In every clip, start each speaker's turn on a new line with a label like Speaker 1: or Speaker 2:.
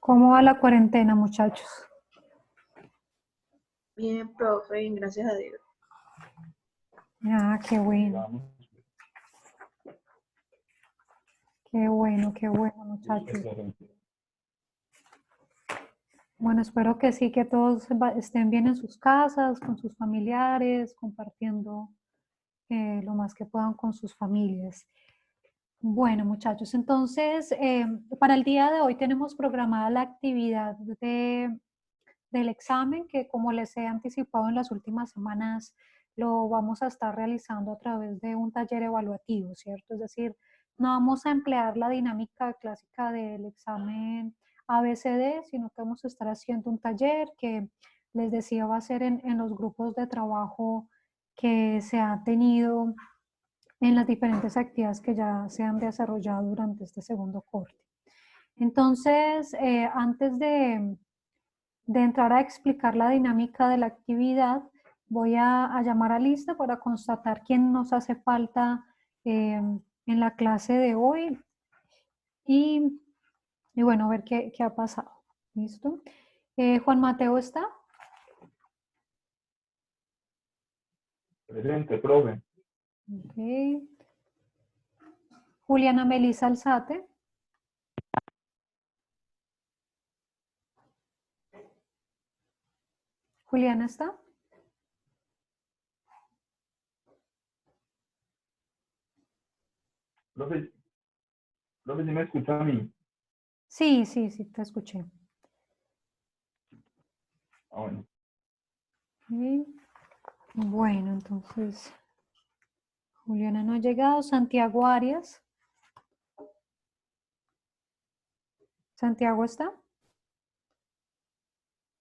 Speaker 1: ¿Cómo va la cuarentena, muchachos?
Speaker 2: Bien, profe, bien, gracias a Dios.
Speaker 1: Ah, qué bueno, qué bueno, muchachos. Bueno, espero que sí, que todos estén bien en sus casas, con sus familiares, compartiendo lo más que puedan con sus familias. Bueno, muchachos, entonces, para el día de hoy tenemos programada la actividad del examen, que como les he anticipado en las últimas semanas, lo vamos a estar realizando a través de un taller evaluativo, ¿cierto? Es decir, no vamos a emplear la dinámica clásica del examen ABCD, sino que vamos a estar haciendo un taller que les decía va a ser en los grupos de trabajo que se han tenido en las diferentes actividades que ya se han desarrollado durante este segundo corte. Entonces, antes de entrar a explicar la dinámica de la actividad, voy a llamar a lista para constatar quién nos hace falta en la clase de hoy y, y bueno, ver qué ha pasado. ¿Listo? Juan Mateo está.
Speaker 3: Presente, profe.
Speaker 1: Okay. Juliana Melisa Alzate. Juliana está.
Speaker 3: Profe, ¿sí me escucha a mí?
Speaker 1: Sí, te escuché.
Speaker 3: Bueno.
Speaker 1: Okay. Bueno, entonces, Juliana no ha llegado. Santiago Arias. ¿Santiago está?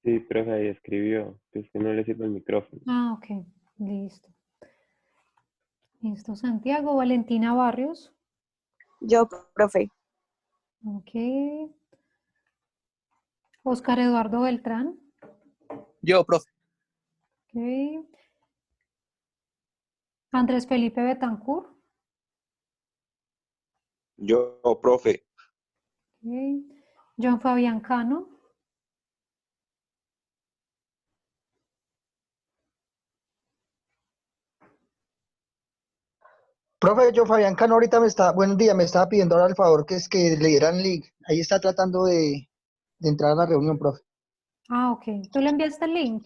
Speaker 4: Sí, profe, ahí escribió que es que no le sirve el micrófono.
Speaker 1: Ah, ok, listo. Listo, Santiago. Valentina Barrios.
Speaker 2: Yo, profe.
Speaker 1: Ok. Oscar Eduardo Beltrán.
Speaker 5: Yo, profe.
Speaker 1: Ok. Andrés Felipe Betancourt.
Speaker 6: Yo, profe.
Speaker 1: Ok. John Fabián Cano.
Speaker 7: Profe, yo Fabián Cano ahorita buenos días, me estaba pidiendo ahora el favor que es que le dieran link. Ahí está tratando de entrar a la reunión, profe.
Speaker 1: Ah, ok. ¿Tú le enviaste el link?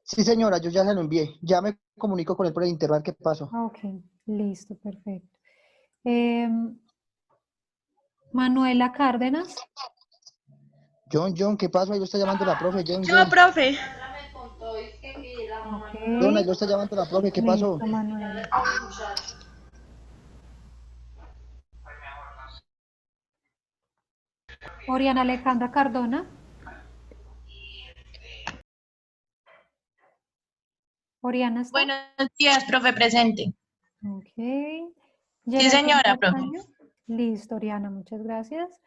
Speaker 7: Sí, señora, yo ya se lo envié. Ya me comunico con él por el internet qué pasó.
Speaker 1: Ah, ok, listo, perfecto. Manuela Cárdenas.
Speaker 7: John, ¿qué pasó? Ahí lo está llamando la profe,
Speaker 2: Yo,
Speaker 7: John.
Speaker 2: profe.
Speaker 7: John, ahí
Speaker 1: Ok,
Speaker 7: lo está llamando la profe, ¿qué pasó?
Speaker 1: listo, Manuela. Oriana Alejandra Cardona. Oriana está.
Speaker 8: Buenos días, profe, presente.
Speaker 1: Ok.
Speaker 8: Sí,
Speaker 1: Geraldine
Speaker 8: señora, profe.
Speaker 1: Castaño. Listo, Oriana, muchas gracias.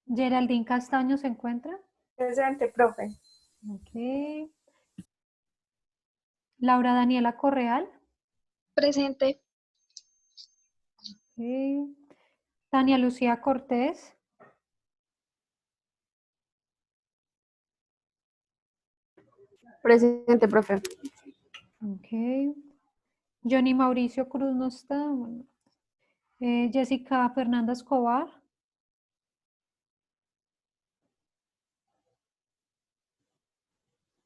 Speaker 1: Geraldine Castaño se encuentra.
Speaker 2: Presente, profe.
Speaker 1: Ok. Laura Daniela Correal.
Speaker 9: Presente.
Speaker 1: Ok. Tania Lucía Cortés.
Speaker 9: Presente, profe.
Speaker 1: Ok. Johnny Mauricio Cruz no está. Bueno. Jessica Fernanda Escobar.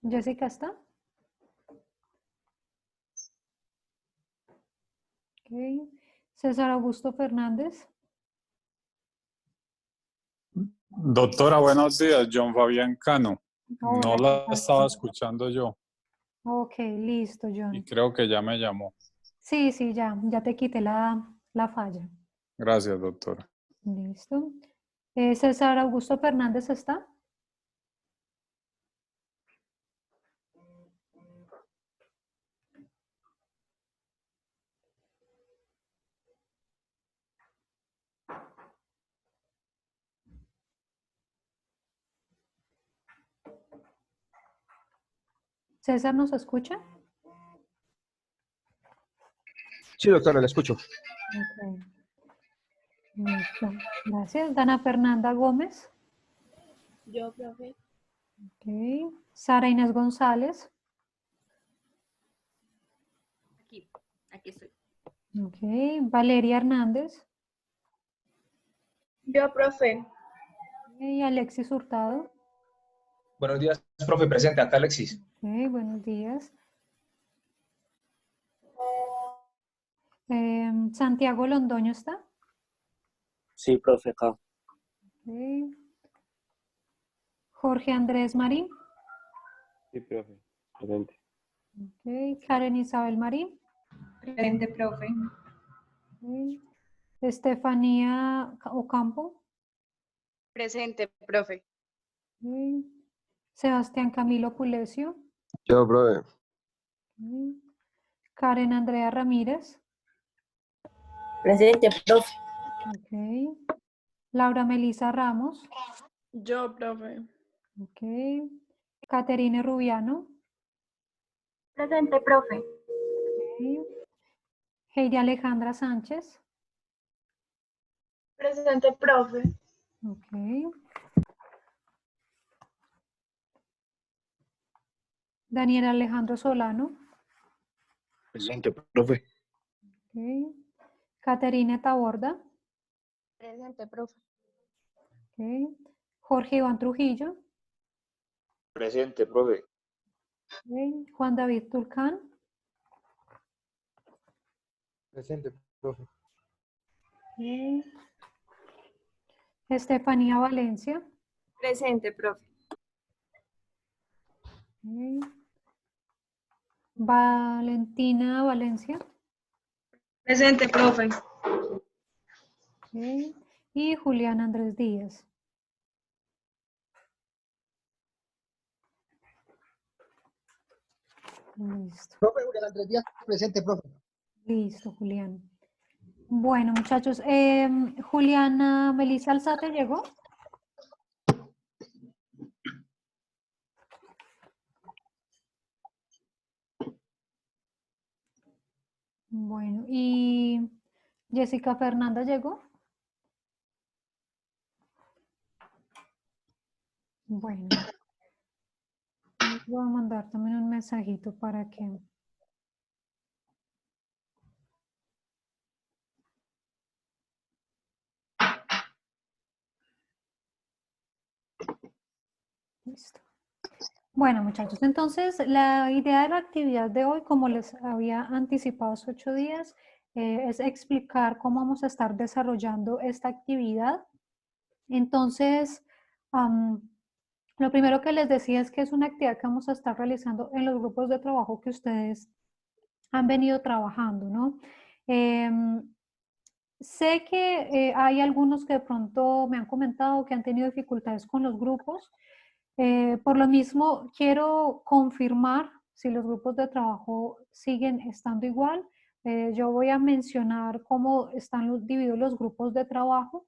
Speaker 1: Jessica está. Ok. César Augusto Fernández.
Speaker 10: Doctora, buenos días. John Fabián Cano.
Speaker 1: Hola,
Speaker 10: No
Speaker 1: ¿qué
Speaker 10: la
Speaker 1: tal?
Speaker 10: estaba escuchando yo
Speaker 1: Ok, listo,
Speaker 10: y
Speaker 1: John.
Speaker 10: creo que ya me llamó.
Speaker 1: Sí, ya te quité la falla.
Speaker 10: Gracias, doctora.
Speaker 1: Listo. César Augusto Fernández está. César, ¿nos escucha?
Speaker 5: Sí, doctora, la escucho.
Speaker 1: Ok. Listo. Gracias. Dana Fernanda Gómez.
Speaker 2: Yo, profe.
Speaker 1: Ok. Sara Inés González.
Speaker 11: Aquí estoy.
Speaker 1: Ok. Valeria Hernández.
Speaker 2: Yo, profe.
Speaker 1: Y Alexis Hurtado.
Speaker 5: Buenos días, profe, presente. Acá Alexis.
Speaker 1: Ok, buenos días. Santiago Londoño está.
Speaker 12: Sí, profe, acá.
Speaker 1: Ok. Jorge Andrés Marín.
Speaker 4: Sí, profe. Presente.
Speaker 1: Ok. Karen Isabel Marín.
Speaker 8: Presente, profe.
Speaker 1: Ok. Estefanía Ocampo.
Speaker 8: Presente, profe.
Speaker 1: Ok. Sebastián Camilo Pulesio.
Speaker 6: Yo, profe.
Speaker 1: Ok. Karen Andrea Ramírez.
Speaker 2: Presente, profe.
Speaker 1: Ok. Laura Melisa Ramos.
Speaker 2: Yo, profe.
Speaker 1: Ok. Caterine Rubiano.
Speaker 9: Presente, profe.
Speaker 1: Ok. Heidi Alejandra Sánchez.
Speaker 2: Presente, profe.
Speaker 1: Ok. Daniel Alejandro Solano.
Speaker 5: Presente, profe.
Speaker 1: Ok. Caterine Taborda.
Speaker 9: Presente, profe.
Speaker 1: Ok. Jorge Iván Trujillo.
Speaker 6: Presente, profe.
Speaker 1: Ok. Juan David Tulcán.
Speaker 5: Presente, profe.
Speaker 1: Ok. Estefanía Valencia.
Speaker 2: Presente, profe.
Speaker 1: Ok. Valentina Valencia.
Speaker 8: Presente, profe.
Speaker 1: Ok. Y Julián Andrés Díaz. Listo.
Speaker 7: Profe, Julián Andrés Díaz, presente, profe.
Speaker 1: Listo, Julián. Bueno, muchachos, Juliana Melissa Alzate llegó. Bueno, y Jessica Fernanda llegó. Bueno, les voy a mandar también un mensajito para que... Listo. Bueno, muchachos, entonces la idea de la actividad de hoy, como les había anticipado hace 8 días, es explicar cómo vamos a estar desarrollando esta actividad. Entonces, lo primero que les decía es que es una actividad que vamos a estar realizando en los grupos de trabajo que ustedes han venido trabajando, ¿no? Sé que hay algunos que de pronto me han comentado que han tenido dificultades con los grupos. Por lo mismo, quiero confirmar si los grupos de trabajo siguen estando igual. Yo voy a mencionar cómo están divididos los grupos de trabajo.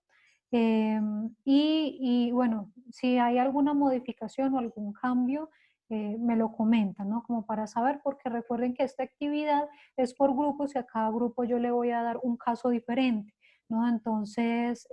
Speaker 1: Y bueno, si hay alguna modificación o algún cambio, me lo comentan, ¿no? Como para saber, porque recuerden que esta actividad es por grupos y a cada grupo yo le voy a dar un caso diferente, ¿no? Entonces,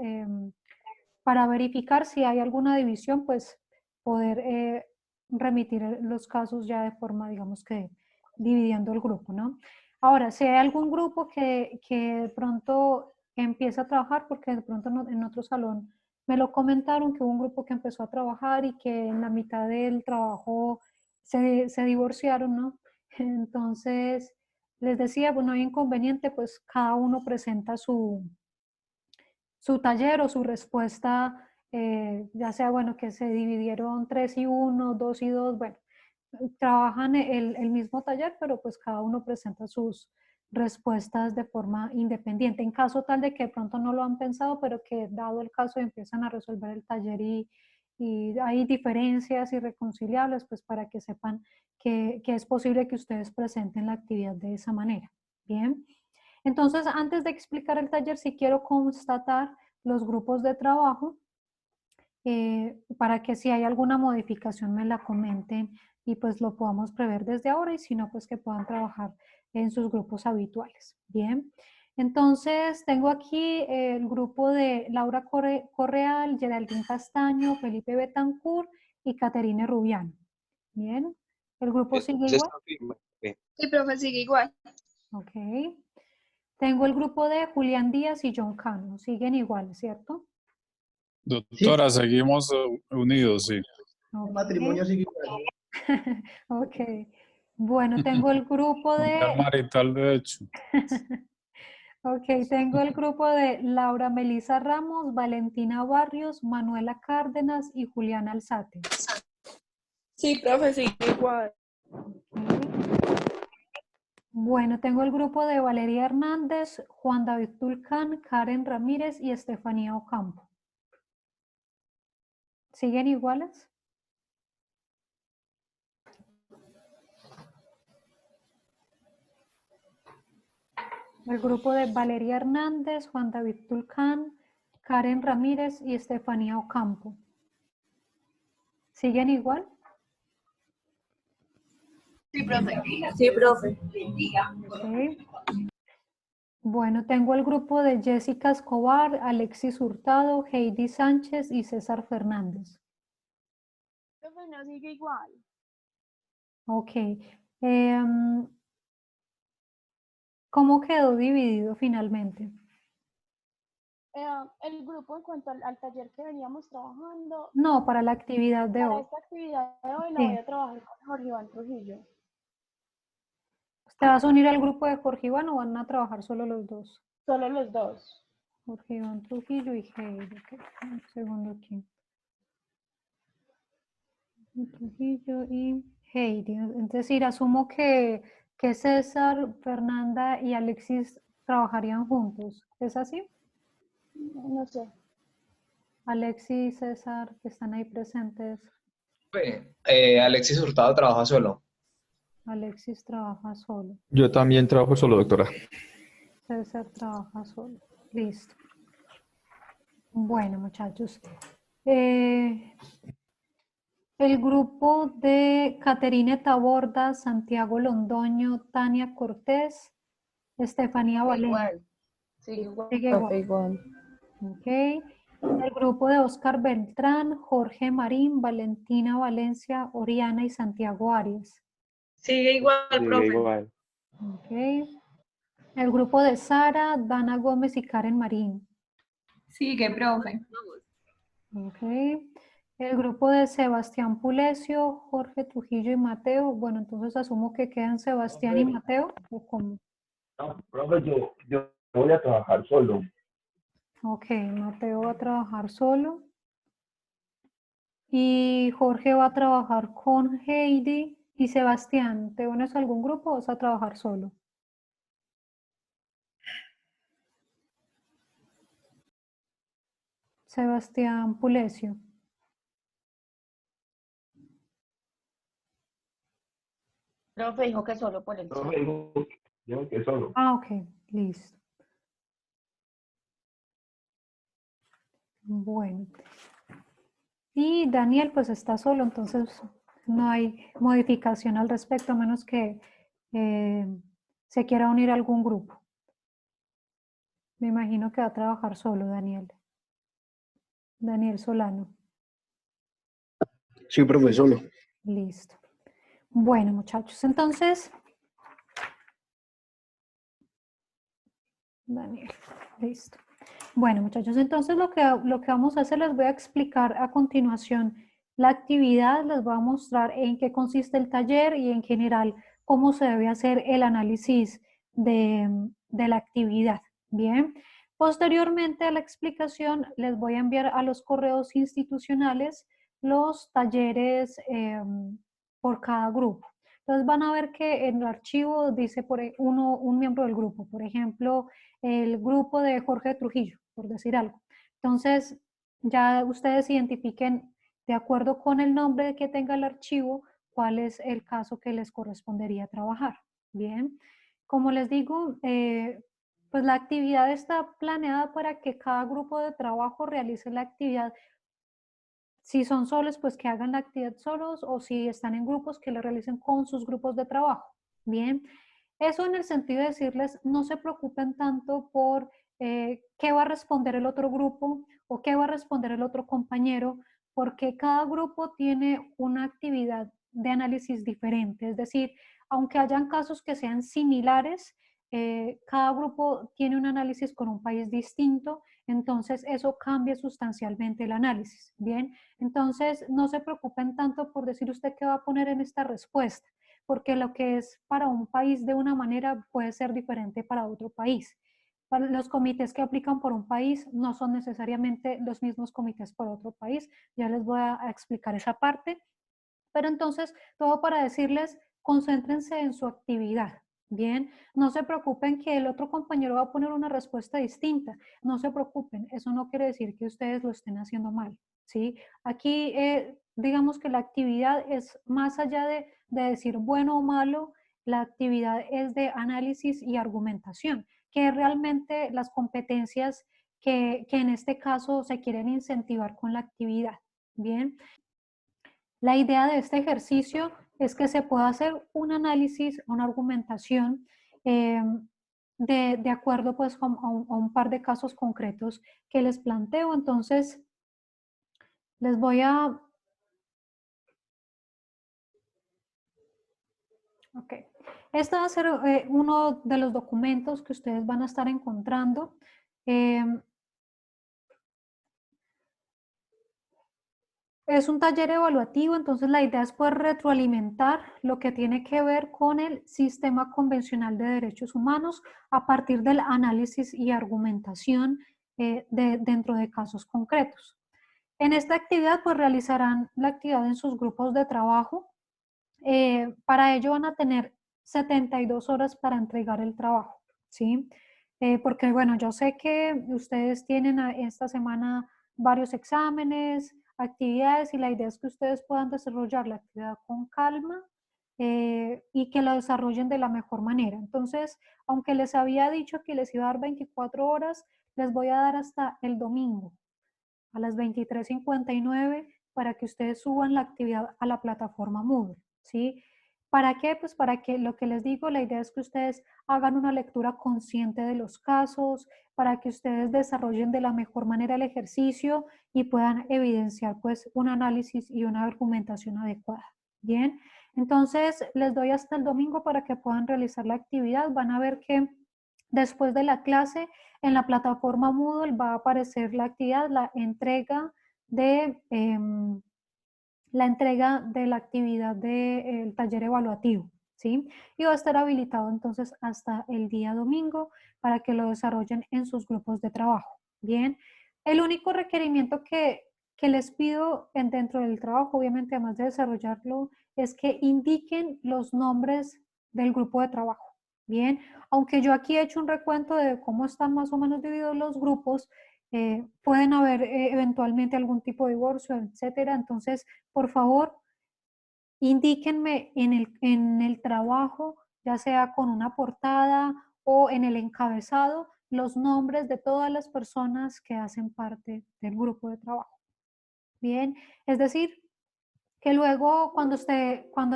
Speaker 1: para verificar si hay alguna división, pues poder remitir los casos ya de forma, digamos que dividiendo el grupo, ¿no? Ahora, si hay algún grupo que de pronto empieza a trabajar, porque de pronto en otro salón me lo comentaron que hubo un grupo que empezó a trabajar y que en la mitad del trabajo se divorciaron, ¿no? Entonces, les decía, pues no hay inconveniente, pues cada uno presenta su taller o su respuesta, ya sea, bueno, que se dividieron 3 y 1, 2 y 2, bueno, trabajan el mismo taller, pero pues cada uno presenta sus respuestas de forma independiente. En caso tal de que de pronto no lo han pensado, pero que dado el caso empiezan a resolver el taller y hay diferencias irreconciliables, pues para que sepan que es posible que ustedes presenten la actividad de esa manera. Bien. Entonces, antes de explicar el taller, sí quiero constatar los grupos de trabajo para que si hay alguna modificación me la comenten y pues lo podamos prever desde ahora y si no, pues que puedan trabajar en sus grupos habituales. Bien, Entonces, tengo aquí el grupo de Laura Correal, Geraldine Castaño, Felipe Betancourt y Caterine Rubiano. Bien, ¿el grupo sigue igual?
Speaker 8: Sí, profe, sigue igual.
Speaker 1: Ok. Tengo el grupo de Julián Díaz y John Cano. Siguen igual, ¿cierto?
Speaker 10: Doctora, seguimos unidos, sí.
Speaker 1: Ok.
Speaker 7: El matrimonio sigue igual.
Speaker 1: Ok. Bueno, tengo el grupo
Speaker 10: Unión
Speaker 1: de...
Speaker 10: marital, de hecho.
Speaker 1: Ok, tengo el grupo de Laura Melisa Ramos, Valentina Barrios, Manuela Cárdenas y Julián Alzate.
Speaker 2: Sí, profe, sigue igual.
Speaker 1: Bueno, tengo el grupo de Valeria Hernández, Juan David Tulcán, Karen Ramírez y Estefanía Ocampo. ¿Siguen iguales? El grupo de Valeria Hernández, Juan David Tulcán, Karen Ramírez y Estefanía Ocampo. ¿Siguen igual?
Speaker 8: Sí, profe.
Speaker 2: Sí, profe.
Speaker 1: Ok. Bueno, tengo el grupo de Jessica Escobar, Alexis Hurtado, Heidi Sánchez y César Fernández.
Speaker 9: Profe, no sigue igual.
Speaker 1: Ok. ¿Cómo quedó dividido finalmente?
Speaker 9: El grupo en cuanto al taller que veníamos trabajando,
Speaker 1: No, para la actividad de
Speaker 9: para
Speaker 1: hoy.
Speaker 9: esta actividad de hoy la
Speaker 1: Sí.
Speaker 9: voy a trabajar con Jorge Iván Trujillo.
Speaker 1: ¿Te vas a unir al grupo de Jorge Iván o van a trabajar solo los dos?
Speaker 9: Solo los dos.
Speaker 1: Jorge Iván Trujillo y Heidi. Ok, un segundo aquí. Trujillo y Heidi. Es decir, asumo que César, Fernanda y Alexis trabajarían juntos. ¿Es así?
Speaker 9: No sé.
Speaker 1: Alexis y César, que están ahí presentes.
Speaker 5: Alexis Hurtado trabaja solo.
Speaker 1: Alexis trabaja solo.
Speaker 5: Yo también trabajo solo, doctora.
Speaker 1: César trabaja solo. Listo. Bueno, muchachos. El grupo de Caterine Taborda, Santiago Londoño, Tania Cortés, Estefanía Valencia.
Speaker 8: Igual. Sigue igual.
Speaker 1: Sigue
Speaker 2: Profe,
Speaker 1: igual.
Speaker 2: igual.
Speaker 1: Ok. El grupo de Oscar Beltrán, Jorge Marín, Valentina Valencia, Oriana y Santiago Arias.
Speaker 2: Sigue igual,
Speaker 4: Sigue
Speaker 2: profe.
Speaker 4: igual.
Speaker 1: Ok. El grupo de Sara, Dana Gómez y Karen Marín.
Speaker 8: Sigue, profe.
Speaker 1: Ok. El grupo de Sebastián Pulesio, Jorge Trujillo y Mateo. Bueno, entonces asumo que quedan Sebastián y Mateo. ¿O cómo?
Speaker 3: No, profe, yo voy a trabajar solo.
Speaker 1: Ok, Mateo va a trabajar solo. Y Jorge va a trabajar con Heidi. Y Sebastián, ¿te unes a algún grupo o vas a trabajar solo? Sebastián Pulesio.
Speaker 8: Profe dijo que solo por el chat.
Speaker 3: Profe, digo que solo.
Speaker 1: Ah, ok, listo. Bueno. Y Daniel pues está solo, entonces no hay modificación al respecto, a menos que se quiera unir a algún grupo. Me imagino que va a trabajar solo, Daniel. Daniel Solano.
Speaker 5: Sí, profe, solo.
Speaker 1: Listo. Bueno, muchachos, entonces... Daniel, listo. Bueno, muchachos, entonces lo que vamos a hacer, les voy a explicar a continuación la actividad, les voy a mostrar en qué consiste el taller y en general cómo se debe hacer el análisis de la actividad. Bien, posteriormente a la explicación les voy a enviar a los correos institucionales los talleres por cada grupo. Entonces van a ver que en el archivo dice un miembro del grupo, por ejemplo, el grupo de Jorge Trujillo, por decir algo. Entonces, ya ustedes identifiquen, de acuerdo con el nombre que tenga el archivo, cuál es el caso que les correspondería trabajar. Bien, como les digo, pues la actividad está planeada para que cada grupo de trabajo realice la actividad. Si son solos, pues que hagan la actividad solos, o si están en grupos, que lo realicen con sus grupos de trabajo. Bien, Eso en el sentido de decirles, no se preocupen tanto por qué va a responder el otro grupo o qué va a responder el otro compañero, porque cada grupo tiene una actividad de análisis diferente. Es decir, aunque hayan casos que sean similares, cada grupo tiene un análisis con un país distinto, entonces eso cambia sustancialmente el análisis. Bien, entonces no se preocupen tanto por decir usted qué va a poner en esta respuesta, porque lo que es para un país de una manera puede ser diferente para otro país. Para los comités que aplican por un país no son necesariamente los mismos comités por otro país. Ya les voy a explicar esa parte. Pero entonces, todo para decirles, concéntrense en su actividad. Bien, no se preocupen que el otro compañero va a poner una respuesta distinta. No se preocupen, eso no quiere decir que ustedes lo estén haciendo mal. ¿Sí? Aquí, digamos que la actividad es más allá de decir bueno o malo, la actividad es de análisis y argumentación, que es realmente las competencias que en este caso se quieren incentivar con la actividad. Bien, la idea de este ejercicio es que se pueda hacer un análisis, una argumentación de acuerdo pues a un par de casos concretos que les planteo. Entonces, les voy a... Ok. Este va a ser uno de los documentos que ustedes van a estar encontrando. Es un taller evaluativo, entonces la idea es poder retroalimentar lo que tiene que ver con el sistema convencional de derechos humanos a partir del análisis y argumentación dentro de casos concretos. En esta actividad pues realizarán la actividad en sus grupos de trabajo. Para ello van a tener 72 horas para entregar el trabajo, ¿sí? Porque bueno, yo sé que ustedes tienen esta semana varios exámenes, actividades y la idea es que ustedes puedan desarrollar la actividad con calma y que la desarrollen de la mejor manera. Entonces, aunque les había dicho que les iba a dar 24 horas, les voy a dar hasta el domingo a las 23:59 para que ustedes suban la actividad a la plataforma Moodle, ¿sí? ¿Para qué? Pues para que lo que les digo, la idea es que ustedes hagan una lectura consciente de los casos, para que ustedes desarrollen de la mejor manera el ejercicio y puedan evidenciar pues un análisis y una argumentación adecuada. Bien, entonces les doy hasta el domingo para que puedan realizar la actividad. Van a ver que después de la clase en la plataforma Moodle va a aparecer la actividad, la entrega de la actividad del taller evaluativo, ¿sí? Y va a estar habilitado entonces hasta el día domingo para que lo desarrollen en sus grupos de trabajo. Bien, el único requerimiento que les pido dentro del trabajo, obviamente además de desarrollarlo, es que indiquen los nombres del grupo de trabajo. Bien, aunque yo aquí he hecho un recuento de cómo están más o menos divididos los grupos, pueden haber eventualmente algún tipo de divorcio, etcétera. Entonces, por favor, indíquenme en el trabajo, ya sea con una portada o en el encabezado, los nombres de todas las personas que hacen parte del grupo de trabajo. Bien, es decir, que luego cuando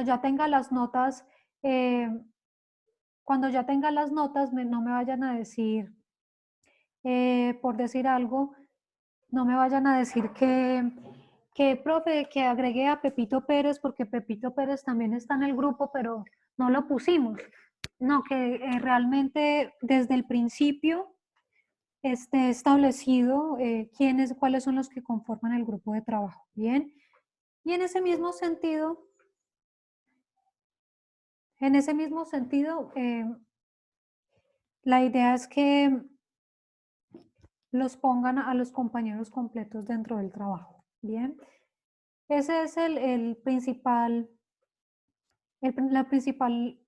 Speaker 1: ya tenga las notas, no me vayan a decir, por decir algo, no me vayan a decir profe, que agregué a Pepito Pérez porque Pepito Pérez también está en el grupo, pero no lo pusimos. No, que realmente desde el principio esté establecido cuáles son los que conforman el grupo de trabajo. Bien, y en ese mismo sentido, la idea es que los pongan a los compañeros completos dentro del trabajo. Bien, ese es la principal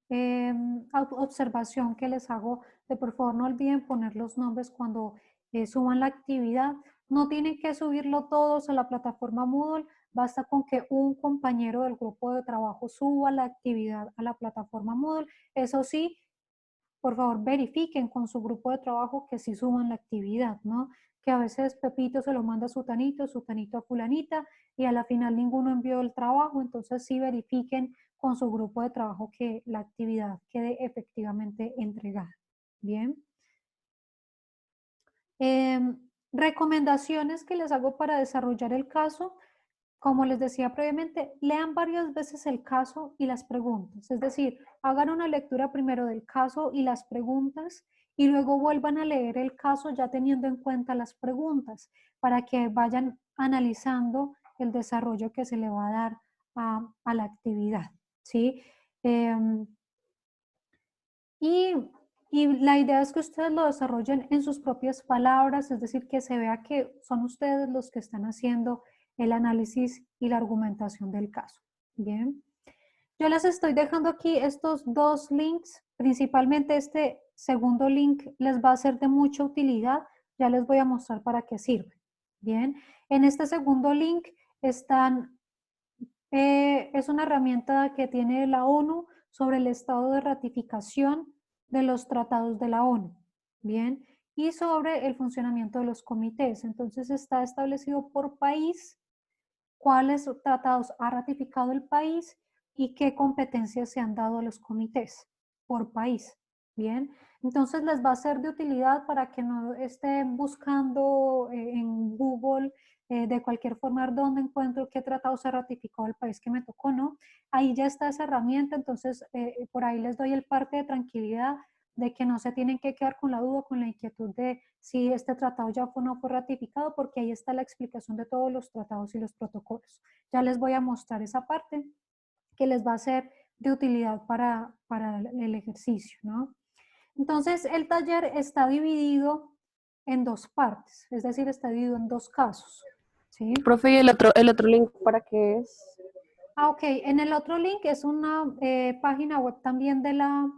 Speaker 1: observación que les hago, de por favor no olviden poner los nombres cuando suban la actividad. No tienen que subirlo todos a la plataforma Moodle, basta con que un compañero del grupo de trabajo suba la actividad a la plataforma Moodle. Eso sí, por favor verifiquen con su grupo de trabajo que sí suban la actividad, ¿no? Que a veces Pepito se lo manda a Sutanito a Fulanita y a la final ninguno envió el trabajo, entonces sí verifiquen con su grupo de trabajo que la actividad quede efectivamente entregada. Bien. Recomendaciones que les hago para desarrollar el caso. Como les decía previamente, lean varias veces el caso y las preguntas. Es decir, hagan una lectura primero del caso y las preguntas y luego vuelvan a leer el caso ya teniendo en cuenta las preguntas para que vayan analizando el desarrollo que se le va a dar a la actividad, ¿sí? Y la idea es que ustedes lo desarrollen en sus propias palabras, es decir, que se vea que son ustedes los que están haciendo el análisis y la argumentación del caso. Bien. Yo les estoy dejando aquí estos dos links, principalmente este segundo link les va a ser de mucha utilidad. Ya les voy a mostrar para qué sirve. Bien. En este segundo link están, es una herramienta que tiene la ONU sobre el estado de ratificación de los tratados de la ONU, ¿bien? Y sobre el funcionamiento de los comités. Entonces está establecido por país cuáles tratados ha ratificado el país y qué competencias se han dado a los comités por país, ¿bien? Entonces les va a ser de utilidad para que no estén buscando en Google de cualquier forma dónde encuentro qué tratado se ha ratificado el país que me tocó, ¿no? Ahí ya está esa herramienta, entonces por ahí les doy el parte de tranquilidad de que no se tienen que quedar con la duda, con la inquietud de si este tratado ya fue o no fue ratificado, porque ahí está la explicación de todos los tratados y los protocolos. Ya les voy a mostrar esa parte que les va a ser de utilidad para el ejercicio, ¿no? Entonces, el taller está dividido en dos partes, es decir, está dividido en dos casos, ¿sí?
Speaker 2: Profe, ¿y el otro link para qué es?
Speaker 1: Ok, en el otro link es una página web también de la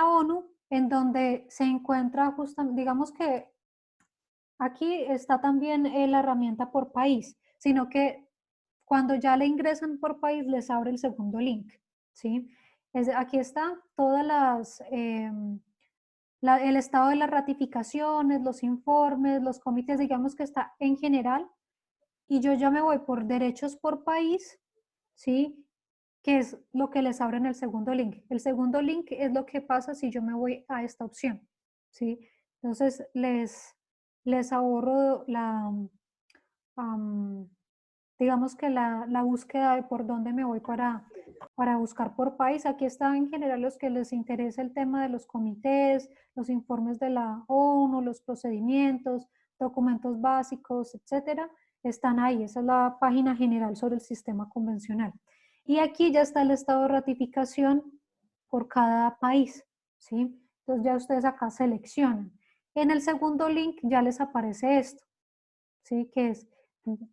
Speaker 1: ONU, en donde se encuentra justamente, digamos que aquí está también la herramienta por país, sino que cuando ya le ingresan por país les abre el segundo link, ¿sí? Aquí está todas las, el estado de las ratificaciones, los informes, los comités, digamos que está en general, y yo ya me voy por derechos por país, ¿sí? Que es lo que les abre en el segundo link. El segundo link es lo que pasa si yo me voy a esta opción, ¿sí? Entonces les ahorro digamos que la búsqueda de por dónde me voy para buscar por país. Aquí están en general los que les interesa el tema de los comités, los informes de la ONU, los procedimientos, documentos básicos, etcétera. Están ahí, esa es la página general sobre el sistema convencional. Y aquí ya está el estado de ratificación por cada país, ¿sí? Entonces ya ustedes acá seleccionan. En el segundo link ya les aparece esto, ¿sí? Que es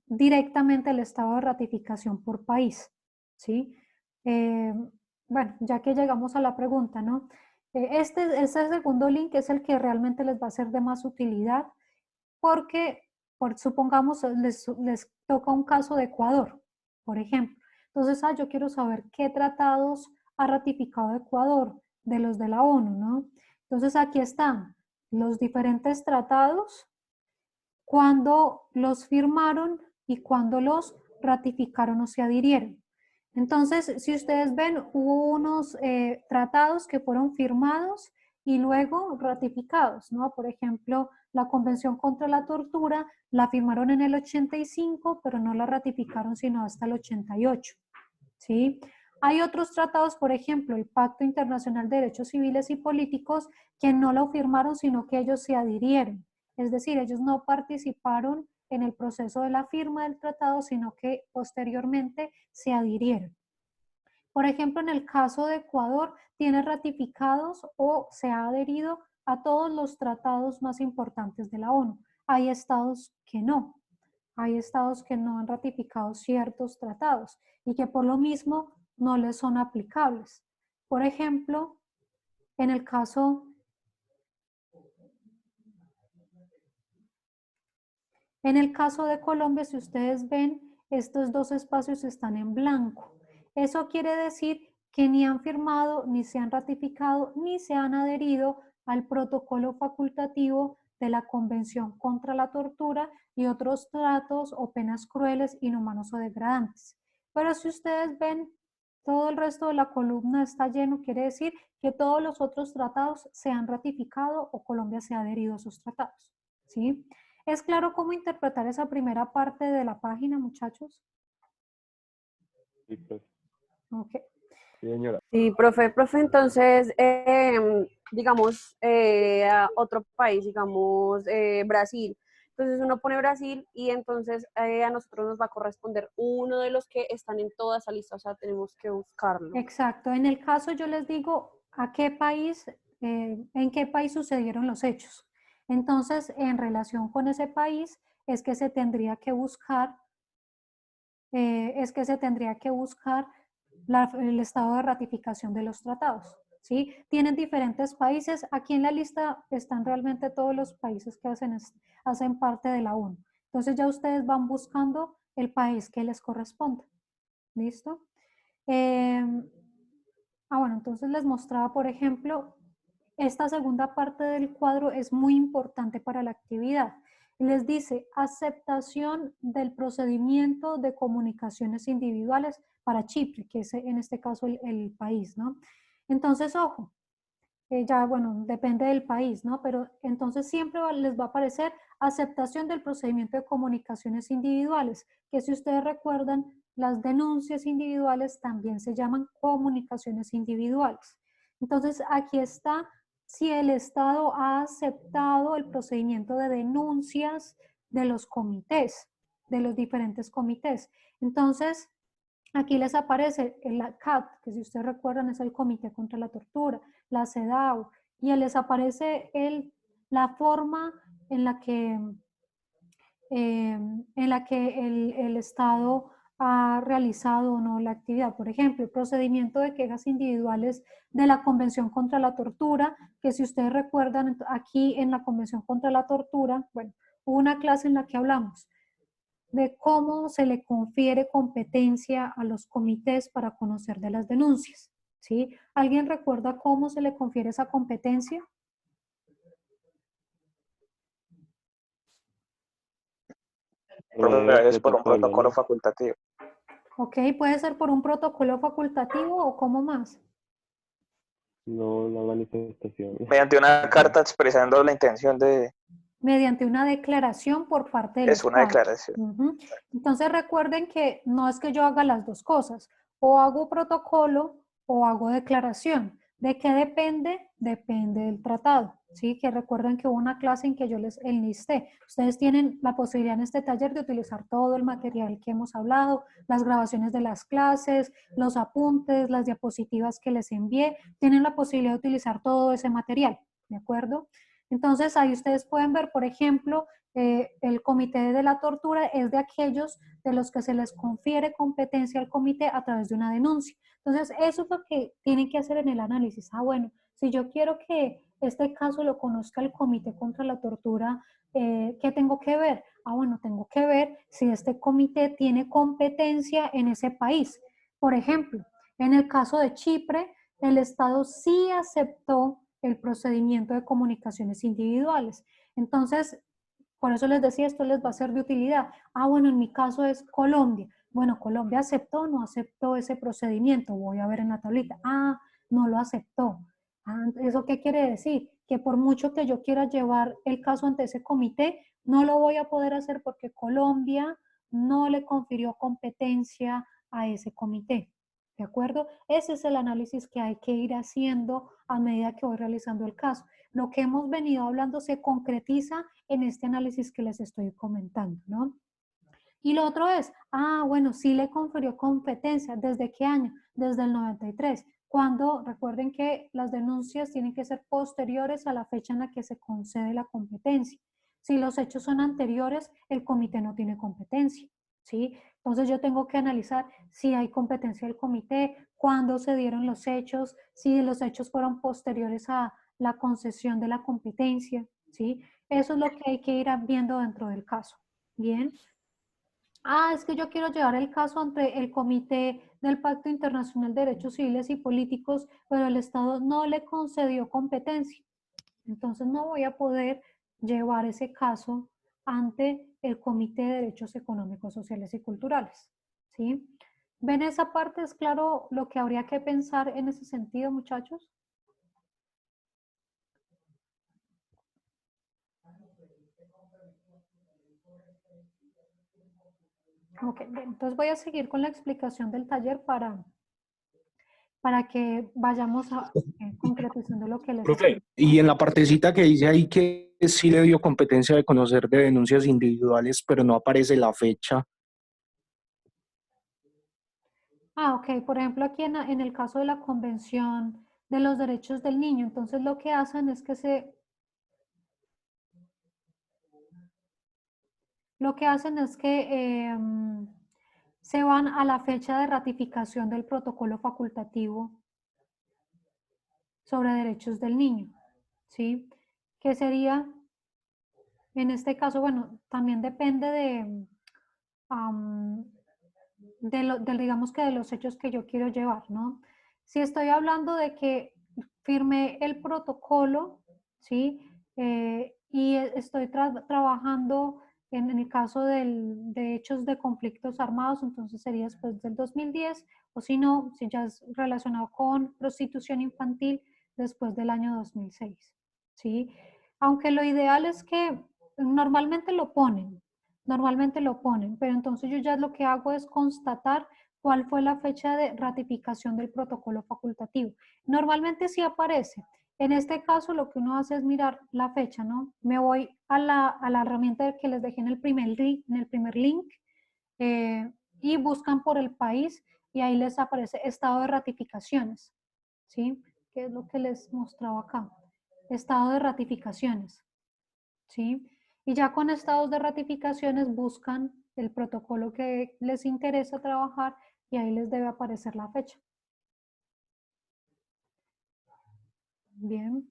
Speaker 1: directamente el estado de ratificación por país, ¿sí? Bueno, ya que llegamos a la pregunta, ¿no? Este segundo link es el que realmente les va a ser de más utilidad porque, supongamos, les toca un caso de Ecuador, por ejemplo. Entonces, yo quiero saber qué tratados ha ratificado Ecuador de los de la ONU, ¿no? Entonces, aquí están los diferentes tratados, cuándo los firmaron y cuándo los ratificaron o se adhirieron. Entonces, si ustedes ven, hubo unos tratados que fueron firmados y luego ratificados, ¿no? Por ejemplo, la Convención contra la Tortura la firmaron en el 85, pero no la ratificaron sino hasta el 88, ¿sí? Hay otros tratados, por ejemplo, el Pacto Internacional de Derechos Civiles y Políticos, que no lo firmaron, sino que ellos se adhirieron. Es decir, ellos no participaron en el proceso de la firma del tratado, sino que posteriormente se adhirieron. Por ejemplo, en el caso de Ecuador, tiene ratificados o se ha adherido a todos los tratados más importantes de la ONU. Hay estados que no. Hay estados que no han ratificado ciertos tratados y que por lo mismo no les son aplicables. Por ejemplo, en el caso de Colombia, si ustedes ven, estos dos espacios están en blanco. Eso quiere decir que ni han firmado, ni se han ratificado, ni se han adherido al protocolo facultativo de la Convención contra la Tortura y otros tratos o penas crueles, inhumanos o degradantes. Pero si ustedes ven, todo el resto de la columna está lleno, quiere decir que todos los otros tratados se han ratificado o Colombia se ha adherido a esos tratados, ¿sí? ¿Es claro cómo interpretar esa primera parte de la página, muchachos?
Speaker 4: Sí, profe.
Speaker 1: Ok.
Speaker 3: Sí, señora.
Speaker 2: Sí, profe, entonces, digamos, a otro país, digamos, Brasil. Entonces uno pone Brasil y entonces a nosotros nos va a corresponder uno de los que están en toda esa lista, o sea, tenemos que buscarlo.
Speaker 1: Exacto. En el caso yo les digo a qué país, en qué país sucedieron los hechos. Entonces, en relación con ese país, es que se tendría que buscar, el estado de ratificación de los tratados, ¿sí? Tienen diferentes países. Aquí en la lista están realmente todos los países que hacen parte de la ONU. Entonces ya ustedes van buscando el país que les corresponde. ¿Listo? Bueno, entonces les mostraba, por ejemplo, esta segunda parte del cuadro es muy importante para la actividad. Les dice aceptación del procedimiento de comunicaciones individuales para Chipre, que es en este caso el país, ¿no? Entonces, ojo, ya, bueno, depende del país, ¿no? Pero entonces siempre les va a aparecer aceptación del procedimiento de comunicaciones individuales, que si ustedes recuerdan, las denuncias individuales también se llaman comunicaciones individuales. Entonces, aquí está si el Estado ha aceptado el procedimiento de denuncias de los comités, de los diferentes comités. Entonces, aquí les aparece la CAT, que si ustedes recuerdan es el Comité contra la Tortura, la CEDAW, y les aparece la forma en la que el Estado ha realizado o no la actividad. Por ejemplo, el procedimiento de quejas individuales de la Convención contra la Tortura, que si ustedes recuerdan, aquí en la Convención contra la Tortura, bueno, hubo una clase en la que hablamos de cómo se le confiere competencia a los comités para conocer de las denuncias, ¿sí? ¿Alguien recuerda cómo se le confiere esa competencia?
Speaker 6: Profe, es por un protocolo
Speaker 4: ¿no?
Speaker 6: facultativo.
Speaker 1: Ok, puede ser por un protocolo facultativo o cómo más.
Speaker 4: No, una manifestación.
Speaker 6: Mediante una carta expresando la intención de...
Speaker 1: Mediante una declaración por parte del
Speaker 6: Es una
Speaker 1: Estado.
Speaker 6: declaración.
Speaker 1: Entonces recuerden que no es que yo haga las dos cosas, o hago protocolo o hago declaración. ¿De qué depende? Depende del tratado, ¿sí? Que recuerden que hubo una clase en que yo les enlisté. Ustedes tienen la posibilidad en este taller de utilizar todo el material que hemos hablado, las grabaciones de las clases, los apuntes, las diapositivas que les envié. Tienen la posibilidad de utilizar todo ese material, ¿de acuerdo? Entonces ahí ustedes pueden ver, por ejemplo, el comité de la tortura es de aquellos de los que se les confiere competencia al comité a través de una denuncia. Entonces, eso es lo que tienen que hacer en el análisis. Bueno, si yo quiero que este caso lo conozca el comité contra la tortura, ¿qué tengo que ver? Bueno, tengo que ver si este comité tiene competencia en ese país. Por ejemplo, en el caso de Chipre, el Estado sí aceptó el procedimiento de comunicaciones individuales. Entonces, por eso les decía, esto les va a ser de utilidad. Bueno, en mi caso es Colombia. Bueno, Colombia aceptó o no aceptó ese procedimiento. Voy a ver en la tablita. No lo aceptó. ¿Eso qué quiere decir? Que por mucho que yo quiera llevar el caso ante ese comité, no lo voy a poder hacer porque Colombia no le confirió competencia a ese comité. ¿De acuerdo? Ese es el análisis que hay que ir haciendo a medida que voy realizando el caso. Lo que hemos venido hablando se concretiza en este análisis que les estoy comentando, ¿no? Y lo otro es, bueno, sí le confirió competencia. ¿Desde qué año? Desde el 93. Cuando, recuerden que las denuncias tienen que ser posteriores a la fecha en la que se concede la competencia. Si los hechos son anteriores, el comité no tiene competencia, ¿sí? Entonces yo tengo que analizar si hay competencia del comité, cuándo se dieron los hechos, si los hechos fueron posteriores a la concesión de la competencia, ¿sí? Eso es lo que hay que ir viendo dentro del caso. Bien. Es que yo quiero llevar el caso ante el Comité del Pacto Internacional de Derechos Civiles y Políticos, pero el Estado no le concedió competencia. Entonces no voy a poder llevar ese caso ante el Comité de Derechos Económicos, Sociales y Culturales, ¿sí? ¿Ven esa parte? ¿Es claro lo que habría que pensar en ese sentido, muchachos? Ok, bien, entonces voy a seguir con la explicación del taller para que vayamos concretizando lo que les
Speaker 12: Profe, y en la partecita que dice ahí que sí le dio competencia de conocer de denuncias individuales, pero no aparece la fecha.
Speaker 1: ok, por ejemplo, aquí en el caso de la Convención de los Derechos del Niño, entonces lo que hacen es que se van a la fecha de ratificación del protocolo facultativo sobre derechos del niño, ¿sí? Que sería, en este caso, bueno, también depende digamos que de los hechos que yo quiero llevar, ¿no? Si estoy hablando de que firmé el protocolo, ¿sí? Y estoy trabajando en el caso de hechos de conflictos armados, entonces sería después del 2010, o si no, si ya es relacionado con prostitución infantil, después del año 2006, ¿sí? Aunque lo ideal es que normalmente lo ponen, pero entonces yo ya lo que hago es constatar cuál fue la fecha de ratificación del protocolo facultativo. Normalmente sí aparece. En este caso lo que uno hace es mirar la fecha, ¿no? Me voy a la herramienta que les dejé en el primer link y buscan por el país y ahí les aparece estado de ratificaciones, ¿sí? Que es lo que les mostraba acá. Estado de ratificaciones, ¿sí? Y ya con estados de ratificaciones buscan el protocolo que les interesa trabajar y ahí les debe aparecer la fecha. Bien.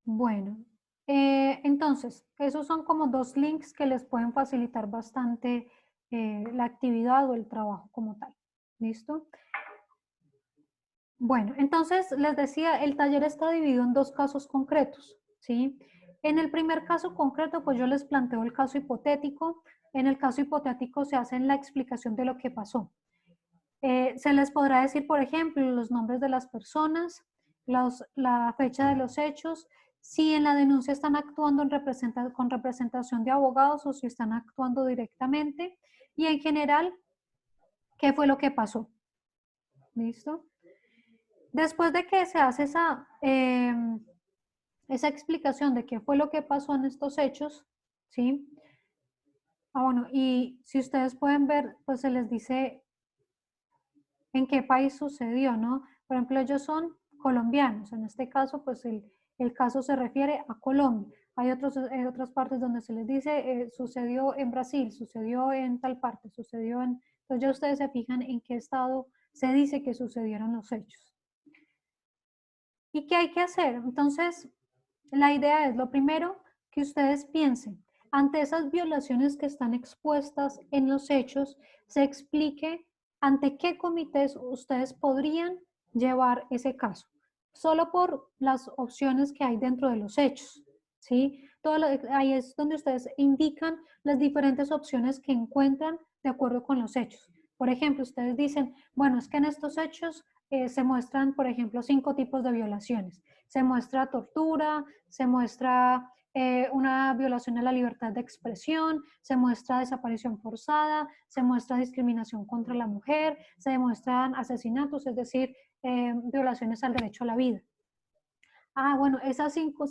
Speaker 1: Bueno, entonces, esos son como dos links que les pueden facilitar bastante la actividad o el trabajo como tal. ¿Listo? Bueno, entonces les decía, el taller está dividido en dos casos concretos, ¿sí? En el primer caso concreto, pues yo les planteo el caso hipotético. En el caso hipotético se hace la explicación de lo que pasó. Se les podrá decir, por ejemplo, los nombres de las personas, la fecha de los hechos, si en la denuncia están actuando con representación de abogados o si están actuando directamente y en general, ¿qué fue lo que pasó? ¿Listo? Después de que se hace esa explicación de qué fue lo que pasó en estos hechos, ¿sí? Bueno, y si ustedes pueden ver, pues se les dice en qué país sucedió, ¿no? Por ejemplo, ellos son colombianos. En este caso, pues el caso se refiere a Colombia. Hay otras partes donde se les dice, sucedió en Brasil, sucedió en tal parte, sucedió en... Entonces ya ustedes se fijan en qué estado se dice que sucedieron los hechos. ¿Y qué hay que hacer? Entonces, la idea es, lo primero, que ustedes piensen, ante esas violaciones que están expuestas en los hechos, se explique ante qué comités ustedes podrían llevar ese caso, solo por las opciones que hay dentro de los hechos, ¿sí? Ahí es donde ustedes indican las diferentes opciones que encuentran de acuerdo con los hechos. Por ejemplo, ustedes dicen, bueno, es que en estos hechos se muestran, por ejemplo, 5 tipos de violaciones. Se muestra tortura, se muestra una violación a la libertad de expresión, se muestra desaparición forzada, se muestra discriminación contra la mujer, se demuestran asesinatos, es decir, violaciones al derecho a la vida. Bueno, esas 5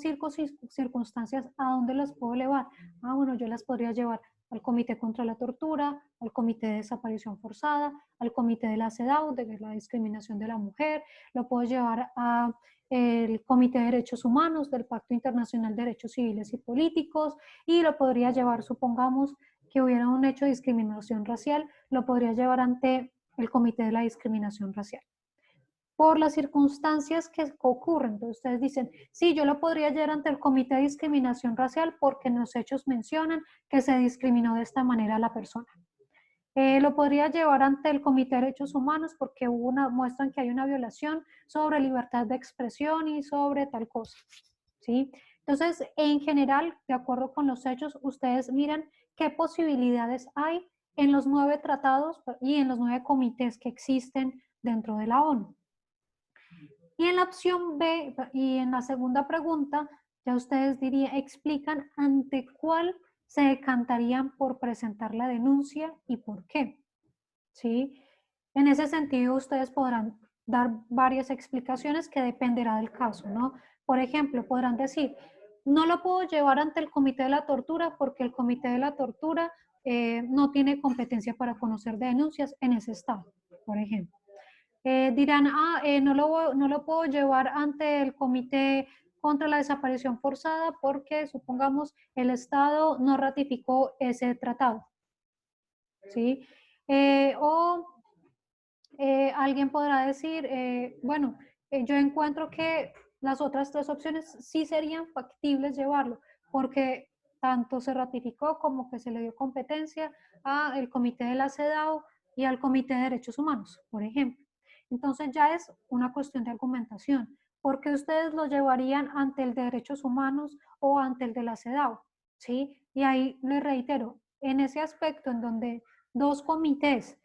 Speaker 1: circunstancias, ¿a dónde las puedo llevar? Bueno, yo las podría llevar al Comité contra la Tortura, al Comité de Desaparición Forzada, al Comité de la CEDAW, de la discriminación de la mujer, lo puedo llevar al Comité de Derechos Humanos del Pacto Internacional de Derechos Civiles y Políticos, y lo podría llevar, supongamos que hubiera un hecho de discriminación racial, lo podría llevar ante el Comité de la Discriminación Racial. Por las circunstancias que ocurren. Entonces ustedes dicen, sí, yo lo podría llevar ante el Comité de Discriminación Racial porque en los hechos mencionan que se discriminó de esta manera a la persona. Lo podría llevar ante el Comité de Derechos Humanos porque muestran que hay una violación sobre libertad de expresión y sobre tal cosa, ¿sí? Entonces, en general, de acuerdo con los hechos, ustedes miran qué posibilidades hay en los 9 tratados y en los 9 comités que existen dentro de la ONU. Y en la opción B, y en la segunda pregunta, ya ustedes explican ante cuál se decantarían por presentar la denuncia y por qué. ¿Sí? En ese sentido, ustedes podrán dar varias explicaciones que dependerá del caso, ¿no? Por ejemplo, podrán decir, no lo puedo llevar ante el Comité de la Tortura porque el Comité de la Tortura no tiene competencia para conocer de denuncias en ese estado, por ejemplo. Dirán, no lo puedo llevar ante el Comité contra la Desaparición Forzada porque, supongamos, el Estado no ratificó ese tratado, ¿sí? Alguien podrá decir, bueno, yo encuentro que las otras 3 opciones sí serían factibles llevarlo, porque tanto se ratificó como que se le dio competencia al Comité de la CEDAW y al Comité de Derechos Humanos, por ejemplo. Entonces ya es una cuestión de argumentación. ¿Por qué ustedes lo llevarían ante el de Derechos Humanos o ante el de la CEDAW? ¿Sí? Y ahí les reitero, en ese aspecto en donde 2 comités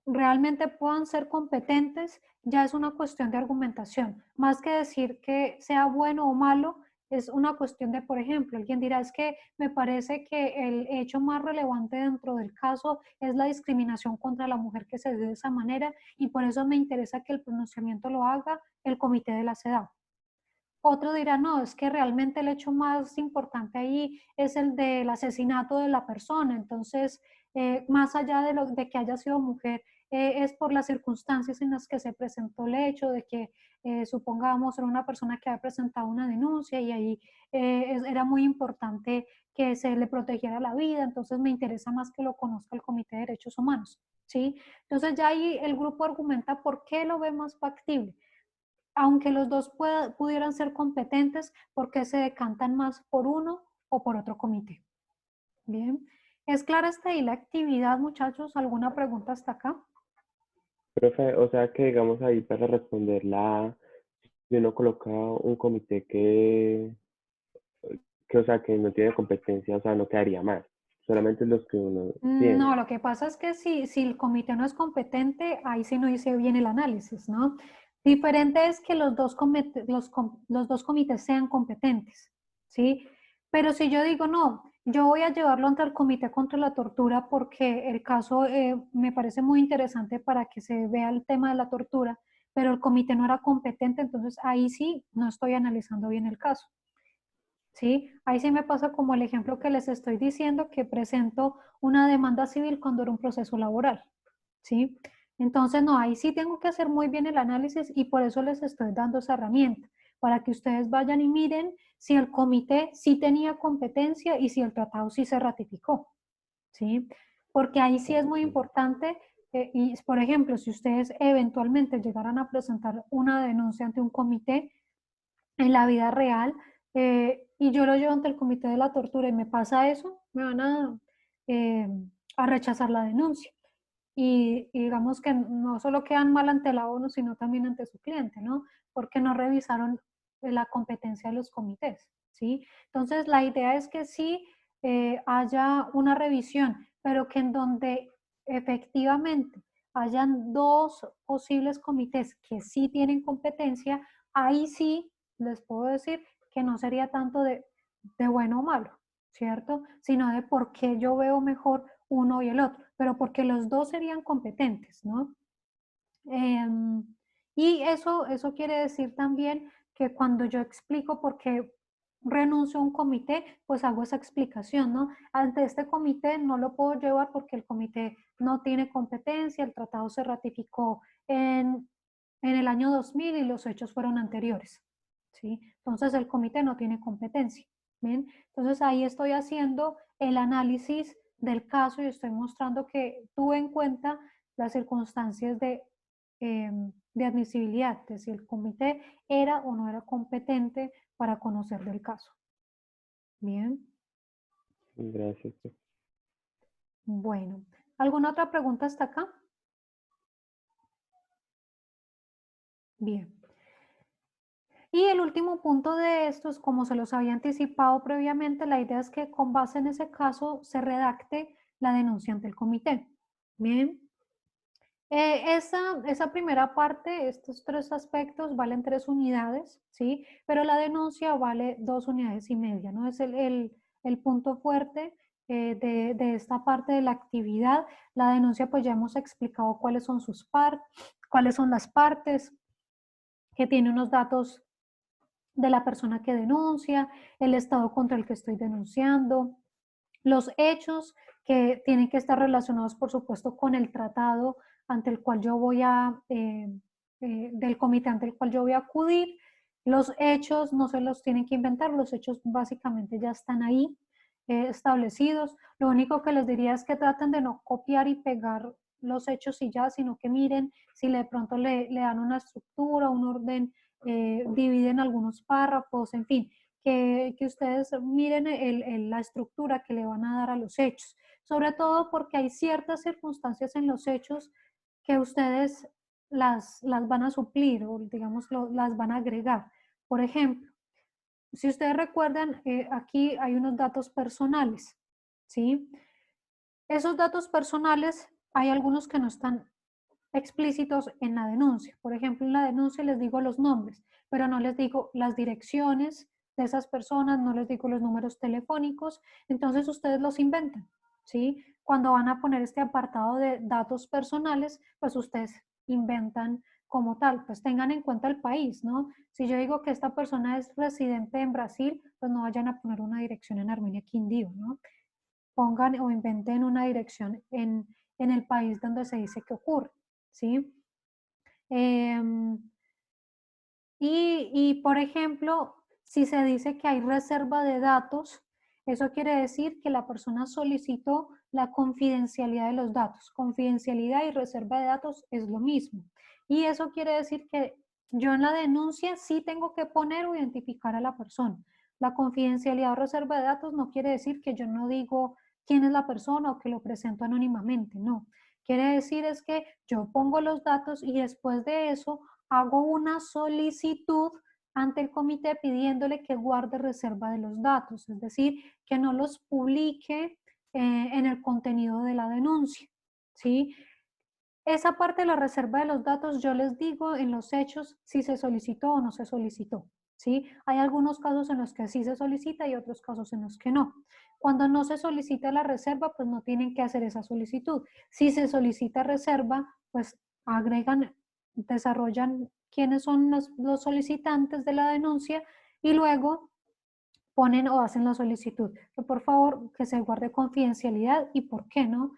Speaker 1: realmente puedan ser competentes, ya es una cuestión de argumentación. Más que decir que sea bueno o malo, es una cuestión de, por ejemplo, alguien dirá, es que me parece que el hecho más relevante dentro del caso es la discriminación contra la mujer que se dio de esa manera y por eso me interesa que el pronunciamiento lo haga el comité de la CEDAW. Otro dirá, no, es que realmente el hecho más importante ahí es el del asesinato de la persona. Entonces, más allá de que haya sido mujer, es por las circunstancias en las que se presentó el hecho de que, supongamos, era una persona que había presentado una denuncia y ahí era muy importante que se le protegiera la vida. Entonces, me interesa más que lo conozca el Comité de Derechos Humanos, ¿sí? Entonces, ya ahí el grupo argumenta por qué lo ve más factible. Aunque los dos pudieran ser competentes, ¿por qué se decantan más por uno o por otro comité? Bien. ¿Es clara hasta ahí la actividad, muchachos? ¿Alguna pregunta hasta acá?
Speaker 4: Profe, o sea que digamos ahí para responderla, si uno coloca un comité o sea, que no tiene competencia, o sea, no quedaría mal. Solamente los que uno tiene.
Speaker 1: No, lo que pasa es que si el comité no es competente, ahí sí no hice bien el análisis, ¿no? Diferente es que los dos comités sean competentes, ¿sí? Pero si yo digo, no, yo voy a llevarlo ante el Comité contra la Tortura porque el caso me parece muy interesante para que se vea el tema de la tortura, pero el comité no era competente, entonces ahí sí no estoy analizando bien el caso. ¿Sí? Ahí sí me pasa como el ejemplo que les estoy diciendo, que presento una demanda civil cuando era un proceso laboral, ¿sí? Entonces, no, ahí sí tengo que hacer muy bien el análisis y por eso les estoy dando esa herramienta, para que ustedes vayan y miren si el comité sí tenía competencia y si el tratado sí se ratificó, ¿sí? Porque ahí sí es muy importante, y por ejemplo, si ustedes eventualmente llegaran a presentar una denuncia ante un comité en la vida real, y yo lo llevo ante el Comité de la Tortura y me pasa eso, me van eh, a rechazar la denuncia. Y digamos que no solo quedan mal ante la ONU, sino también ante su cliente, ¿no? Porque no revisaron la competencia de los comités, ¿sí? Entonces, la idea es que sí haya una revisión, pero que en donde efectivamente hayan 2 posibles comités que sí tienen competencia, ahí sí les puedo decir que no sería tanto de bueno o malo, ¿cierto? Sino de por qué yo veo mejor uno y el otro, pero porque los dos serían competentes, ¿no? Y eso quiere decir también que cuando yo explico por qué renuncio a un comité, pues hago esa explicación, ¿no? Ante este comité no lo puedo llevar porque el comité no tiene competencia, el tratado se ratificó en el año 2000 y los hechos fueron anteriores, ¿sí? Entonces el comité no tiene competencia, ¿bien? Entonces ahí estoy haciendo el análisis del caso y estoy mostrando que tuve en cuenta las circunstancias de admisibilidad, de si el comité era o no era competente para conocer del caso. Bien.
Speaker 4: Gracias.
Speaker 1: Bueno, ¿alguna otra pregunta hasta acá? Bien. Y el último punto de esto es, como se los había anticipado previamente, la idea es que con base en ese caso se redacte la denuncia ante el comité. Bien. Esa primera parte, estos 3 aspectos valen 3 unidades, ¿sí? Pero la denuncia vale 2 unidades y media, ¿no? Es el punto fuerte de esta parte de la actividad. La denuncia, pues ya hemos explicado cuáles son cuáles son las partes, que tiene unos datos de la persona que denuncia, el estado contra el que estoy denunciando, los hechos que tienen que estar relacionados, por supuesto, con el tratado ante el cual yo voy del comité ante el cual yo voy a acudir. Los hechos no se los tienen que inventar, los hechos básicamente ya están ahí establecidos. Lo único que les diría es que traten de no copiar y pegar los hechos y ya, sino que miren si de pronto le dan una estructura, un orden, dividen algunos párrafos, en fin, que ustedes miren la estructura que le van a dar a los hechos, sobre todo porque hay ciertas circunstancias en los hechos que ustedes las van a suplir o digamos las van a agregar. Por ejemplo, si ustedes recuerdan, aquí hay unos datos personales, ¿sí? Esos datos personales, hay algunos que no están explícitos en la denuncia. Por ejemplo, en la denuncia les digo los nombres, pero no les digo las direcciones de esas personas, no les digo los números telefónicos, entonces ustedes los inventan, ¿sí? Cuando van a poner este apartado de datos personales, pues ustedes inventan como tal, pues tengan en cuenta el país, ¿no? Si yo digo que esta persona es residente en Brasil, pues no vayan a poner una dirección en Armenia Quindío, ¿no? Pongan o inventen una dirección en el país donde se dice que ocurre, ¿sí? Por ejemplo, si se dice que hay reserva de datos, eso quiere decir que la persona solicitó la confidencialidad de los datos. Confidencialidad y reserva de datos es lo mismo. Y eso quiere decir que yo en la denuncia sí tengo que poner o identificar a la persona. La confidencialidad o reserva de datos no quiere decir que yo no digo quién es la persona o que lo presento anónimamente, no. Quiere decir es que yo pongo los datos y después de eso hago una solicitud ante el comité pidiéndole que guarde reserva de los datos, es decir, que no los publique en el contenido de la denuncia, ¿sí? Esa parte de la reserva de los datos yo les digo en los hechos si se solicitó o no se solicitó, ¿sí? Hay algunos casos en los que sí se solicita y otros casos en los que no. Cuando no se solicita la reserva, pues no tienen que hacer esa solicitud. Si se solicita reserva, pues agregan, desarrollan quiénes son los solicitantes de la denuncia y luego ponen o hacen la solicitud. Que por favor que se guarde confidencialidad y por qué no.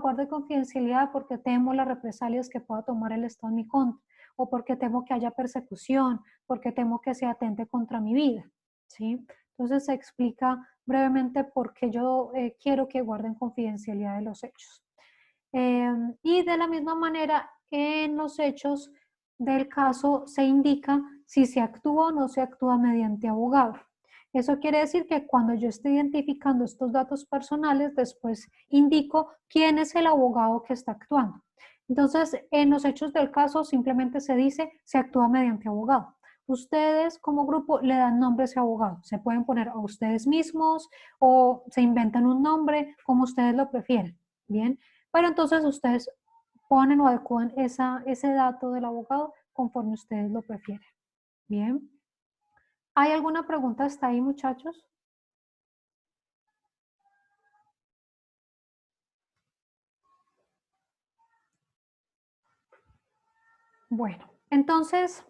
Speaker 1: Guarde confidencialidad porque temo las represalias que pueda tomar el Estado en mi contra o porque temo que haya persecución, porque temo que se atente contra mi vida, ¿sí? Entonces se explica brevemente por qué yo quiero que guarden confidencialidad de los hechos. Y de la misma manera, en los hechos del caso se indica si se actúa o no se actúa mediante abogado. Eso quiere decir que cuando yo estoy identificando estos datos personales, después indico quién es el abogado que está actuando. Entonces, en los hechos del caso simplemente se dice se actúa mediante abogado. Ustedes como grupo le dan nombre a ese abogado. Se pueden poner a ustedes mismos o se inventan un nombre como ustedes lo prefieran. Bien, pero entonces ustedes ponen o adecuan ese dato del abogado conforme ustedes lo prefieren. Bien. ¿Hay alguna pregunta hasta ahí, muchachos? Bueno, entonces,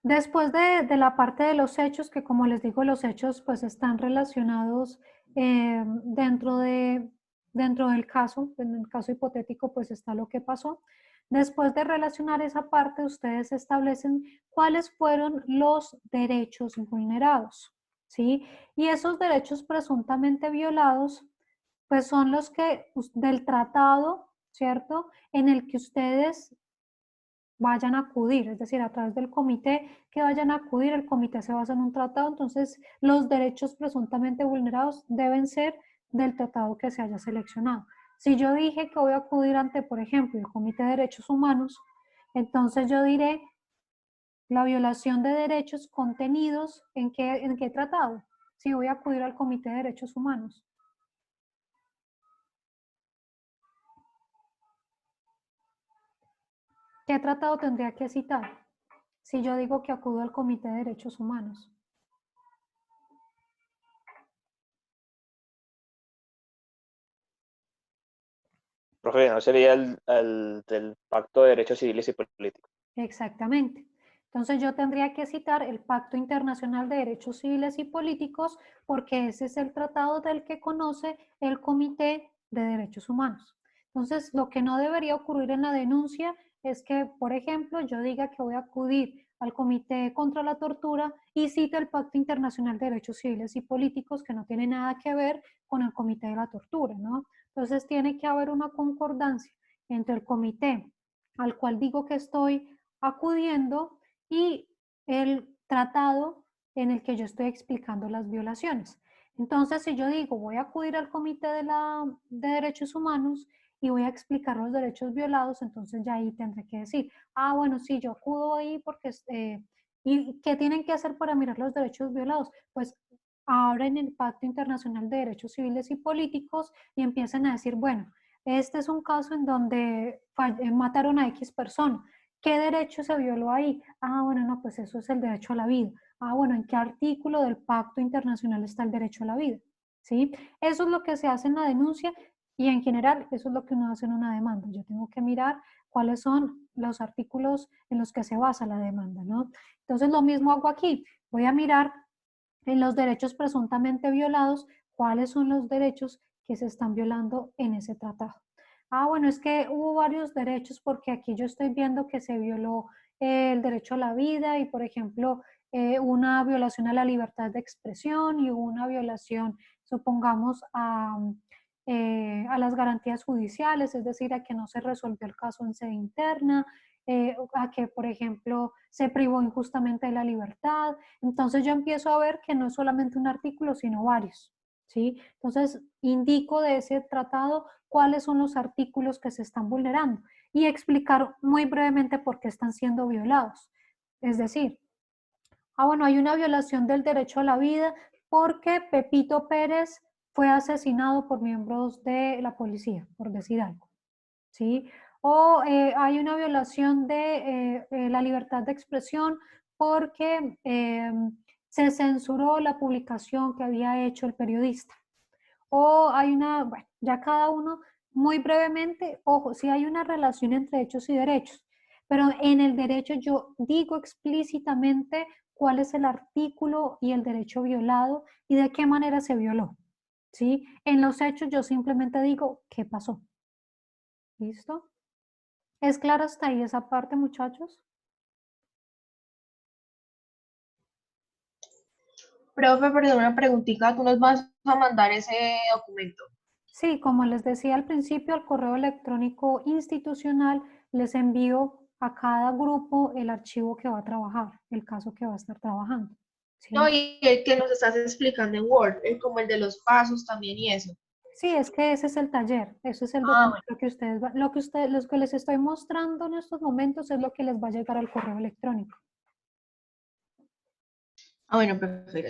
Speaker 1: después de la parte de los hechos, que como les digo, los hechos pues están relacionados dentro del caso, en el caso hipotético pues está lo que pasó. Después de relacionar esa parte, ustedes establecen cuáles fueron los derechos vulnerados, ¿sí? Y esos derechos presuntamente violados, pues son los que del tratado, ¿cierto? En el que ustedes vayan a acudir, es decir, a través del comité que vayan a acudir, el comité se basa en un tratado, entonces los derechos presuntamente vulnerados deben ser del tratado que se haya seleccionado. Si yo dije que voy a acudir ante, por ejemplo, el Comité de Derechos Humanos, entonces yo diré la violación de derechos contenidos en qué tratado, si voy a acudir al Comité de Derechos Humanos. ¿Qué tratado tendría que citar? Si yo digo que acudo al Comité de Derechos Humanos.
Speaker 6: Profe, ¿no sería el del Pacto de Derechos Civiles y Políticos?
Speaker 1: Exactamente. Entonces yo tendría que citar el Pacto Internacional de Derechos Civiles y Políticos porque ese es el tratado del que conoce el Comité de Derechos Humanos. Entonces lo que no debería ocurrir en la denuncia es que, por ejemplo, yo diga que voy a acudir al Comité contra la Tortura y cite el Pacto Internacional de Derechos Civiles y Políticos que no tiene nada que ver con el Comité de la Tortura, ¿no? Entonces tiene que haber una concordancia entre el comité al cual digo que estoy acudiendo y el tratado en el que yo estoy explicando las violaciones. Entonces, si yo digo, voy a acudir al Comité de Derechos Humanos y voy a explicar los derechos violados, entonces ya ahí tendré que decir, bueno, sí, yo acudo ahí porque, ¿y qué tienen que hacer para mirar los derechos violados? Pues abren el Pacto Internacional de Derechos Civiles y Políticos y empiezan a decir, bueno, este es un caso en donde mataron a X persona. ¿Qué derecho se violó ahí? Bueno, no, pues eso es el derecho a la vida. Bueno, ¿en qué artículo del Pacto Internacional está el derecho a la vida? ¿Sí? Eso es lo que se hace en la denuncia y en general eso es lo que uno hace en una demanda. Yo tengo que mirar cuáles son los artículos en los que se basa la demanda, ¿no? Entonces lo mismo hago aquí. Voy a mirar en los derechos presuntamente violados, cuáles son los derechos que se están violando en ese tratado. Bueno, es que hubo varios derechos porque aquí yo estoy viendo que se violó el derecho a la vida y, por ejemplo, una violación a la libertad de expresión y una violación, supongamos, a las garantías judiciales, es decir, a que no se resolvió el caso en sede interna, a que, por ejemplo, se privó injustamente de la libertad. Entonces yo empiezo a ver que no es solamente un artículo, sino varios, ¿sí? Entonces indico de ese tratado cuáles son los artículos que se están vulnerando y explicar muy brevemente por qué están siendo violados. Es decir, bueno, hay una violación del derecho a la vida porque Pepito Pérez fue asesinado por miembros de la policía, por decir algo, ¿sí? O hay una violación de la libertad de expresión porque se censuró la publicación que había hecho el periodista. O hay una, bueno, ya cada uno, muy brevemente, ojo, si hay una relación entre hechos y derechos, pero en el derecho yo digo explícitamente cuál es el artículo y el derecho violado y de qué manera se violó, ¿sí? En los hechos yo simplemente digo qué pasó. ¿Listo? ¿Es claro hasta ahí esa parte, muchachos?
Speaker 8: Profe, perdón, una preguntita, ¿tú nos vas a mandar ese documento?
Speaker 1: Sí, como les decía al principio, al correo electrónico institucional les envío a cada grupo el archivo que va a trabajar, el caso que va a estar trabajando. ¿Sí?
Speaker 8: No, y el que nos estás explicando en Word, como el de los pasos también y eso.
Speaker 1: Sí, es que ese es el taller, eso es el documento que ustedes, lo que les estoy mostrando en estos momentos es lo que les va a llegar al correo electrónico.
Speaker 8: Bueno, profe.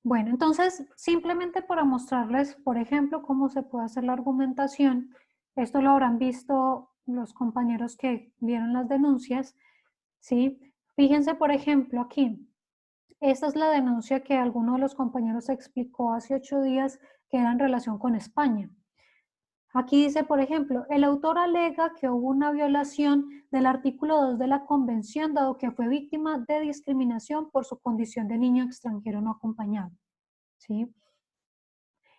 Speaker 1: Bueno, entonces, simplemente para mostrarles, por ejemplo, cómo se puede hacer la argumentación, esto lo habrán visto los compañeros que vieron las denuncias, ¿sí? Fíjense, por ejemplo, aquí, esta es la denuncia que alguno de los compañeros explicó hace 8 días que era en relación con España. Aquí dice, por ejemplo, el autor alega que hubo una violación del artículo 2 de la Convención, dado que fue víctima de discriminación por su condición de niño extranjero no acompañado. ¿Sí?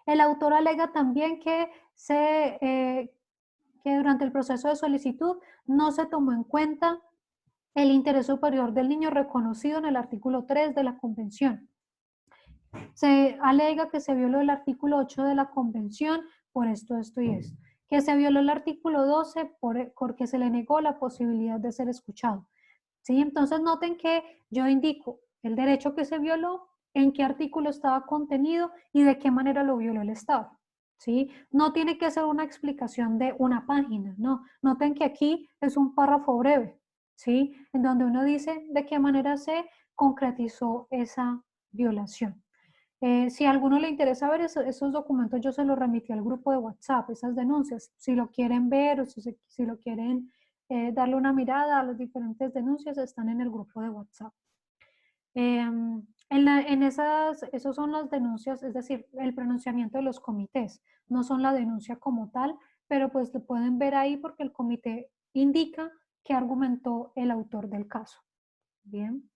Speaker 1: El autor alega también que durante el proceso de solicitud no se tomó en cuenta el interés superior del niño reconocido en el artículo 3 de la Convención. Se alega que se violó el artículo 8 de la Convención por esto y esto. Que se violó el artículo 12 porque se le negó la posibilidad de ser escuchado. ¿Sí? Entonces noten que yo indico el derecho que se violó, en qué artículo estaba contenido y de qué manera lo violó el Estado. ¿Sí? No tiene que ser una explicación de una página, no. Noten que aquí es un párrafo breve, ¿sí? En donde uno dice de qué manera se concretizó esa violación. Si a alguno le interesa ver esos documentos, yo se los remití al grupo de WhatsApp, esas denuncias. Si lo quieren ver o si lo quieren darle una mirada a las diferentes denuncias, están en el grupo de WhatsApp. Esos son las denuncias, es decir, el pronunciamiento de los comités, no son la denuncia como tal, pero pues lo pueden ver ahí porque el comité indica que argumentó el autor del caso. Bien.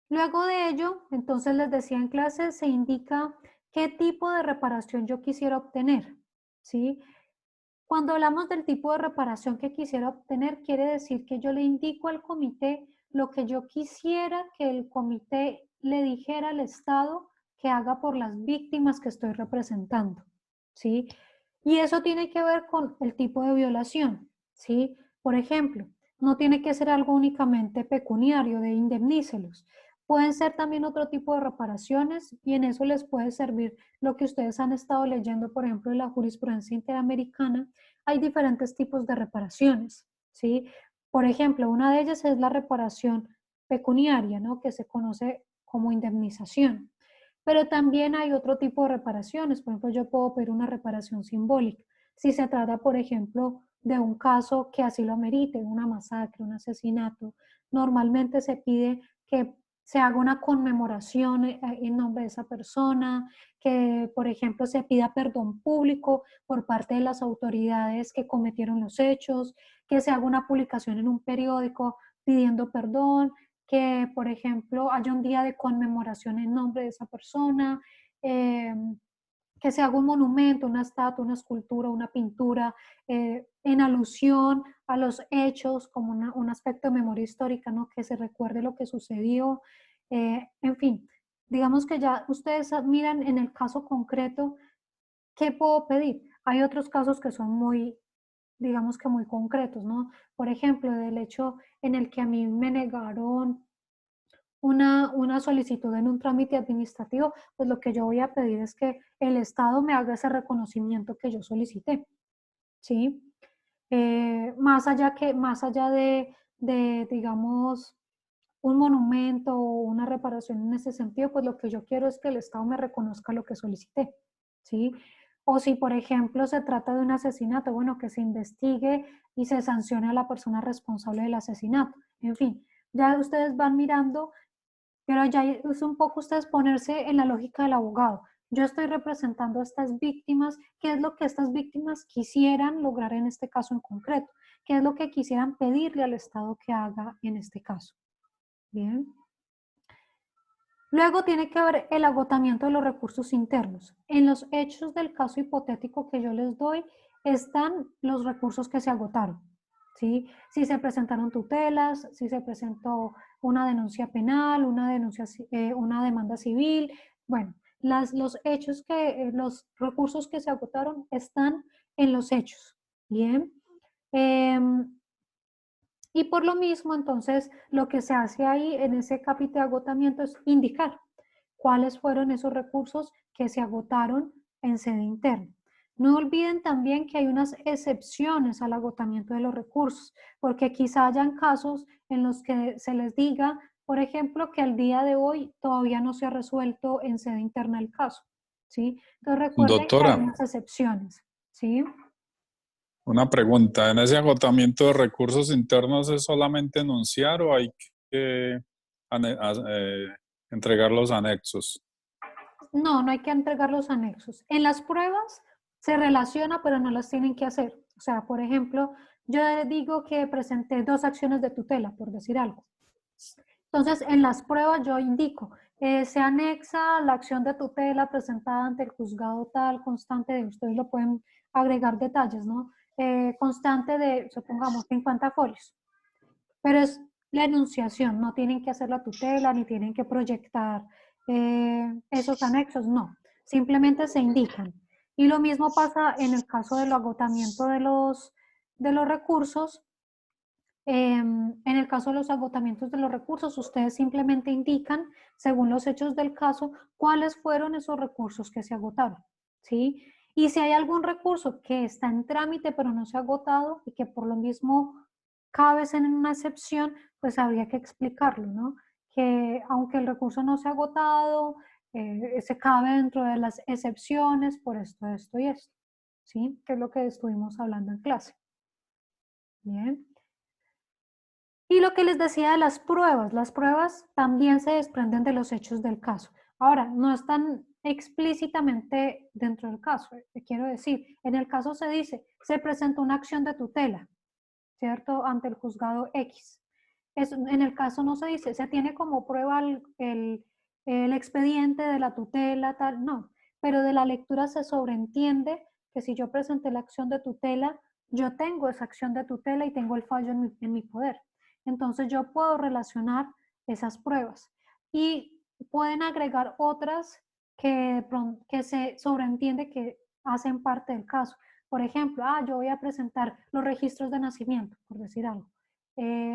Speaker 1: Luego de ello, entonces les decía en clase, se indica qué tipo de reparación yo quisiera obtener, ¿sí? Cuando hablamos del tipo de reparación que quisiera obtener, quiere decir que yo le indico al comité lo que yo quisiera que el comité le dijera al Estado que haga por las víctimas que estoy representando, ¿sí? Y eso tiene que ver con el tipo de violación, ¿sí? Por ejemplo, no tiene que ser algo únicamente pecuniario, de indemnícelos. Pueden ser también otro tipo de reparaciones y en eso les puede servir lo que ustedes han estado leyendo, por ejemplo, en la jurisprudencia interamericana. Hay diferentes tipos de reparaciones, ¿sí? Por ejemplo, una de ellas es la reparación pecuniaria, ¿no? Que se conoce como indemnización. Pero también hay otro tipo de reparaciones. Por ejemplo, yo puedo pedir una reparación simbólica. Si se trata, por ejemplo, de un caso que así lo amerite, una masacre, un asesinato, normalmente se pide que se haga una conmemoración en nombre de esa persona, que, por ejemplo, se pida perdón público por parte de las autoridades que cometieron los hechos, que se haga una publicación en un periódico pidiendo perdón, que, por ejemplo, haya un día de conmemoración en nombre de esa persona, que se haga un monumento, una estatua, una escultura, una pintura, en alusión a los hechos, como un aspecto de memoria histórica, ¿no? Que se recuerde lo que sucedió. En fin, digamos que ya ustedes miran en el caso concreto, ¿qué puedo pedir? Hay otros casos que son muy, digamos que muy concretos, ¿no? Por ejemplo, del hecho en el que a mí me negaron una solicitud en un trámite administrativo, pues lo que yo voy a pedir es que el Estado me haga ese reconocimiento que yo solicité, ¿sí? Más allá de, digamos, un monumento o una reparación en ese sentido, pues lo que yo quiero es que el Estado me reconozca lo que solicité, ¿sí? O si, por ejemplo, se trata de un asesinato, bueno, que se investigue y se sancione a la persona responsable del asesinato. En fin, ya ustedes van mirando, pero ya es un poco ustedes ponerse en la lógica del abogado. Yo estoy representando a estas víctimas, ¿qué es lo que estas víctimas quisieran lograr en este caso en concreto? ¿Qué es lo que quisieran pedirle al Estado que haga en este caso? Bien. Luego tiene que haber el agotamiento de los recursos internos. En los hechos del caso hipotético que yo les doy están los recursos que se agotaron, ¿sí? Si se presentaron tutelas, si se presentó una denuncia penal, una demanda civil, bueno, los recursos que se agotaron están en los hechos, ¿bien? Y por lo mismo, entonces, lo que se hace ahí en ese capítulo de agotamiento es indicar cuáles fueron esos recursos que se agotaron en sede interna. No olviden también que hay unas excepciones al agotamiento de los recursos, porque quizá hayan casos en los que se les diga, por ejemplo, que al día de hoy todavía no se ha resuelto en sede interna el caso, ¿sí? Entonces recuerden que hay
Speaker 10: Doctora,
Speaker 1: unas excepciones, ¿sí?
Speaker 10: una pregunta. ¿En ese agotamiento de recursos internos es solamente enunciar o hay que entregar los anexos?
Speaker 1: No, no hay que entregar los anexos. En las pruebas se relaciona, pero no las tienen que hacer. O sea, por ejemplo, yo digo que presenté 2 acciones de tutela, por decir algo. Entonces, en las pruebas yo indico, se anexa la acción de tutela presentada ante el juzgado tal, constante de, ustedes lo pueden agregar detalles, ¿no? Constante de, supongamos, 50 folios. Pero es la enunciación, no tienen que hacer la tutela ni tienen que proyectar esos anexos, no, simplemente se indican. Y lo mismo pasa en el caso del agotamiento de los recursos. En el caso de los agotamientos de los recursos, ustedes simplemente indican, según los hechos del caso, cuáles fueron esos recursos que se agotaron, ¿sí? Y si hay algún recurso que está en trámite pero no se ha agotado y que por lo mismo cabe en una excepción, pues habría que explicarlo, ¿no? Que aunque el recurso no se ha agotado, se cabe dentro de las excepciones por esto y esto, ¿sí? Que es lo que estuvimos hablando en clase. Bien. Y lo que les decía de las pruebas también se desprenden de los hechos del caso. Ahora, no están explícitamente dentro del caso. Quiero decir, en el caso se dice, se presentó una acción de tutela, ¿cierto? Ante el juzgado X. En el caso no se dice, se tiene como prueba el expediente de la tutela, tal, no. Pero de la lectura se sobreentiende que si yo presenté la acción de tutela, yo tengo esa acción de tutela y tengo el fallo en mi poder. Entonces yo puedo relacionar esas pruebas y pueden agregar otras que se sobreentiende que hacen parte del caso. Por ejemplo, yo voy a presentar los registros de nacimiento, por decir algo.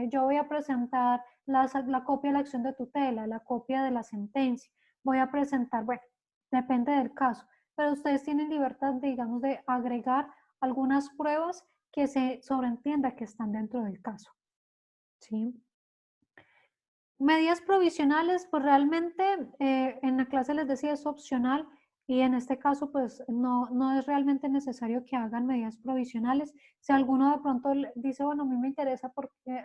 Speaker 1: Yo voy a presentar la copia de la acción de tutela, la copia de la sentencia. Voy a presentar, bueno, depende del caso, pero ustedes tienen libertad, digamos, de agregar algunas pruebas que se sobreentienda que están dentro del caso. ¿Sí? Medidas provisionales, pues realmente en la clase les decía es opcional y en este caso pues no es realmente necesario que hagan medidas provisionales. Si alguno de pronto dice, bueno, a mí me interesa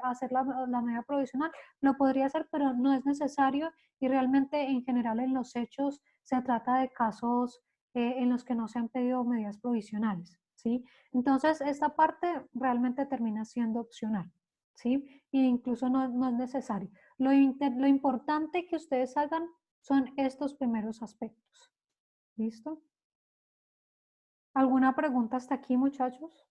Speaker 1: hacer la medida provisional, lo podría hacer, pero no es necesario y realmente en general en los hechos se trata de casos en los que no se han pedido medidas provisionales, ¿sí? Entonces esta parte realmente termina siendo opcional, ¿sí? E incluso no es necesario. Lo importante que ustedes hagan son estos primeros aspectos. ¿Listo? ¿Alguna pregunta hasta aquí, muchachos?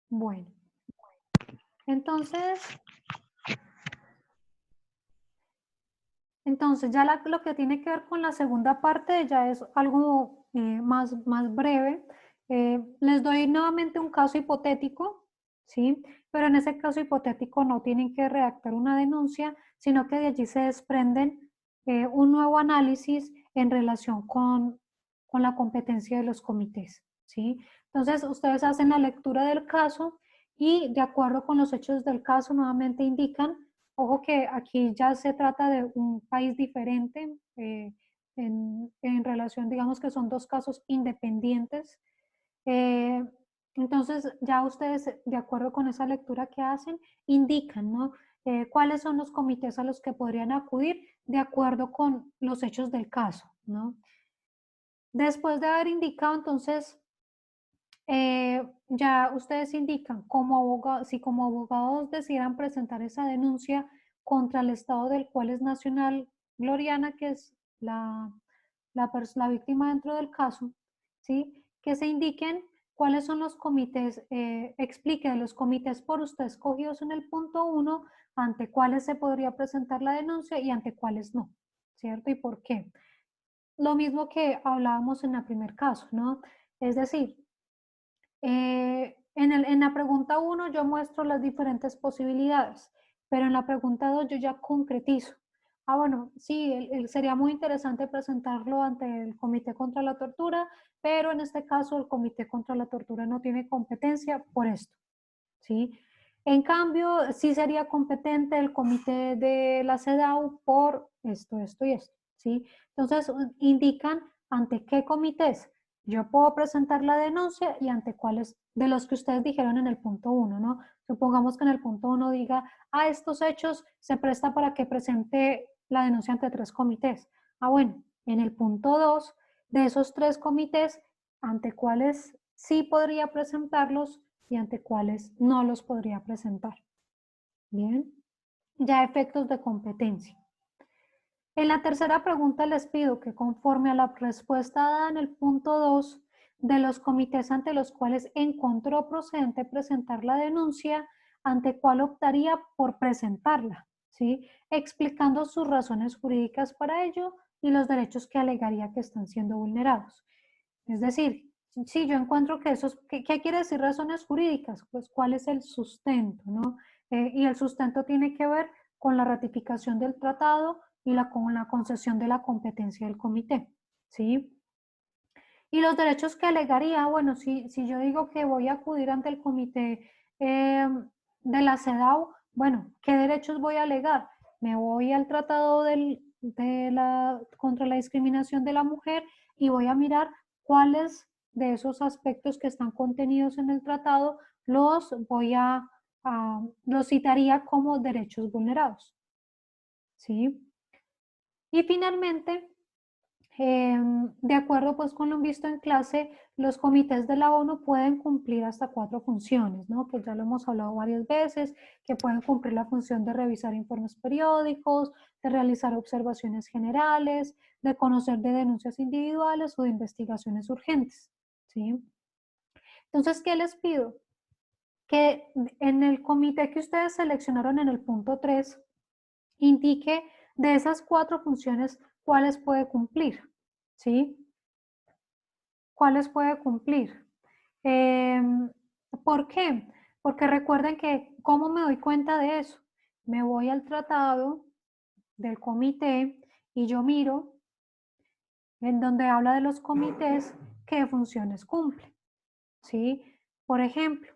Speaker 1: Bueno. Entonces ya lo que tiene que ver con la segunda parte ya es algo más breve. Les doy nuevamente un caso hipotético, ¿sí? Pero en ese caso hipotético no tienen que redactar una denuncia, sino que de allí se desprenden un nuevo análisis en relación con la competencia de los comités, ¿sí? Entonces, ustedes hacen la lectura del caso y de acuerdo con los hechos del caso nuevamente indican. Ojo que aquí ya se trata de un país diferente en relación, digamos que son dos casos independientes. Entonces ya ustedes, de acuerdo con esa lectura que hacen, indican, ¿no? Cuáles son los comités a los que podrían acudir de acuerdo con los hechos del caso, ¿no? Después de haber indicado, entonces, ya ustedes indican, si como abogados decidieran presentar esa denuncia contra el Estado del cual es nacional Gloriana, que es la víctima dentro del caso, ¿sí? Que se indiquen cuáles son los comités, explique los comités por usted escogidos en el punto 1, ante cuáles se podría presentar la denuncia y ante cuáles no, ¿cierto? ¿Y por qué? Lo mismo que hablábamos en el primer caso, ¿no? Es decir, en la pregunta 1 yo muestro las diferentes posibilidades, pero en la pregunta 2 yo ya concretizo. Bueno, sí, sería muy interesante presentarlo ante el Comité contra la Tortura, pero en este caso el Comité contra la Tortura no tiene competencia por esto, ¿sí? En cambio, sí sería competente el Comité de la CEDAW por esto y esto, ¿sí? Entonces, indican ante qué comités yo puedo presentar la denuncia y ante cuáles de los que ustedes dijeron en el punto 1, ¿no? Supongamos que en el punto 1 diga, estos hechos se presta para que presente la denuncia ante 3 comités. Bueno, en el punto 2, de esos 3 comités, ante cuáles sí podría presentarlos y ante cuáles no los podría presentar. Bien, ya efectos de competencia. En la tercera pregunta les pido que conforme a la respuesta dada en el punto 2 de los comités ante los cuales encontró procedente presentar la denuncia, ante cuál optaría por presentarla, ¿sí? Explicando sus razones jurídicas para ello y los derechos que alegaría que están siendo vulnerados. Es decir, si yo encuentro que ¿qué quiere decir razones jurídicas? Pues cuál es el sustento, ¿no? Y el sustento tiene que ver con la ratificación del tratado y con la concesión de la competencia del comité, ¿sí? Y los derechos que alegaría, bueno, si yo digo que voy a acudir ante el comité de la CEDAW, bueno, ¿qué derechos voy a alegar? Me voy al tratado de contra la discriminación de la mujer y voy a mirar cuáles de esos aspectos que están contenidos en el tratado los citaría como derechos vulnerados. ¿Sí? Y finalmente, de acuerdo pues con lo visto en clase, los comités de la ONU pueden cumplir hasta 4 funciones, ¿no? Que ya lo hemos hablado varias veces, que pueden cumplir la función de revisar informes periódicos, de realizar observaciones generales, de conocer de denuncias individuales o de investigaciones urgentes, ¿sí? Entonces, ¿qué les pido? Que en el comité que ustedes seleccionaron en el punto 3, indique de esas 4 funciones cuáles puede cumplir, ¿sí? ¿Cuáles puede cumplir? ¿Por qué? Porque recuerden que, ¿cómo me doy cuenta de eso? Me voy al tratado del comité y yo miro en donde habla de los comités qué funciones cumple, ¿sí? Por ejemplo,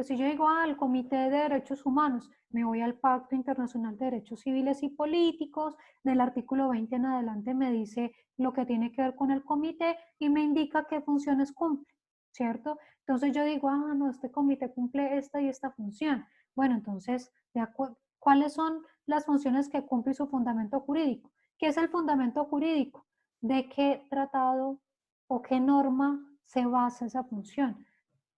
Speaker 1: si yo digo al Comité de Derechos Humanos, me voy al Pacto Internacional de Derechos Civiles y Políticos, del artículo 20 en adelante me dice lo que tiene que ver con el comité y me indica qué funciones cumple, ¿cierto? Entonces yo digo, no, este comité cumple esta y esta función. Bueno, entonces, ¿cuáles son las funciones que cumple su fundamento jurídico? ¿Qué es el fundamento jurídico? ¿De qué tratado o qué norma se basa esa función?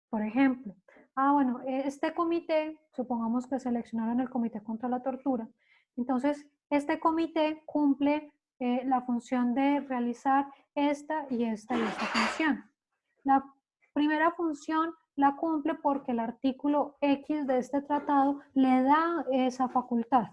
Speaker 1: Por ejemplo, bueno, este comité, supongamos que seleccionaron el Comité contra la Tortura, entonces este comité cumple la función de realizar esta y esta y esta función. La primera función la cumple porque el artículo X de este tratado le da esa facultad.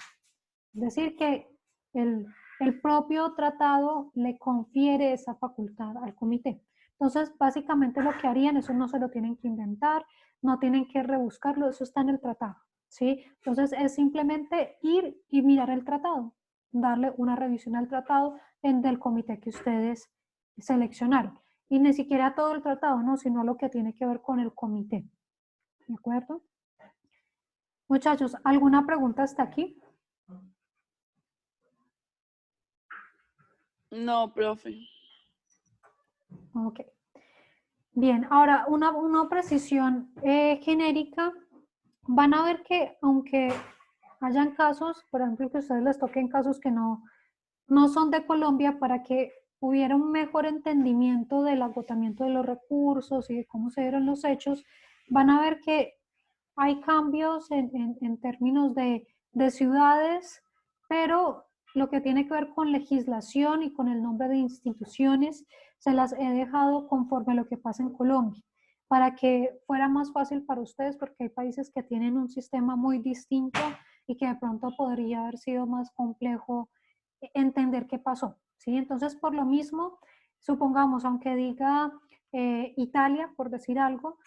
Speaker 1: Es decir, que el propio tratado le confiere esa facultad al comité. Entonces, básicamente lo que harían, eso no se lo tienen que inventar, no tienen que rebuscarlo, eso está en el tratado, ¿sí? Entonces, es simplemente ir y mirar el tratado, darle una revisión al tratado del comité que ustedes seleccionaron. Y ni siquiera todo el tratado, no, sino lo que tiene que ver con el comité. ¿De acuerdo? Muchachos, ¿alguna pregunta hasta aquí?
Speaker 13: No, profe.
Speaker 1: Ok. Bien, ahora una precisión genérica. Van a ver que aunque hayan casos, por ejemplo, que a ustedes les toquen casos que no son de Colombia, para que hubiera un mejor entendimiento del agotamiento de los recursos y de cómo se dieron los hechos, van a ver que hay cambios en términos de ciudades, pero lo que tiene que ver con legislación y con el nombre de instituciones, se las he dejado conforme a lo que pasa en Colombia, para que fuera más fácil para ustedes, porque hay países que tienen un sistema muy distinto y que de pronto podría haber sido más complejo entender qué pasó, ¿sí? Entonces, por lo mismo, supongamos, aunque diga Italia, por decir algo,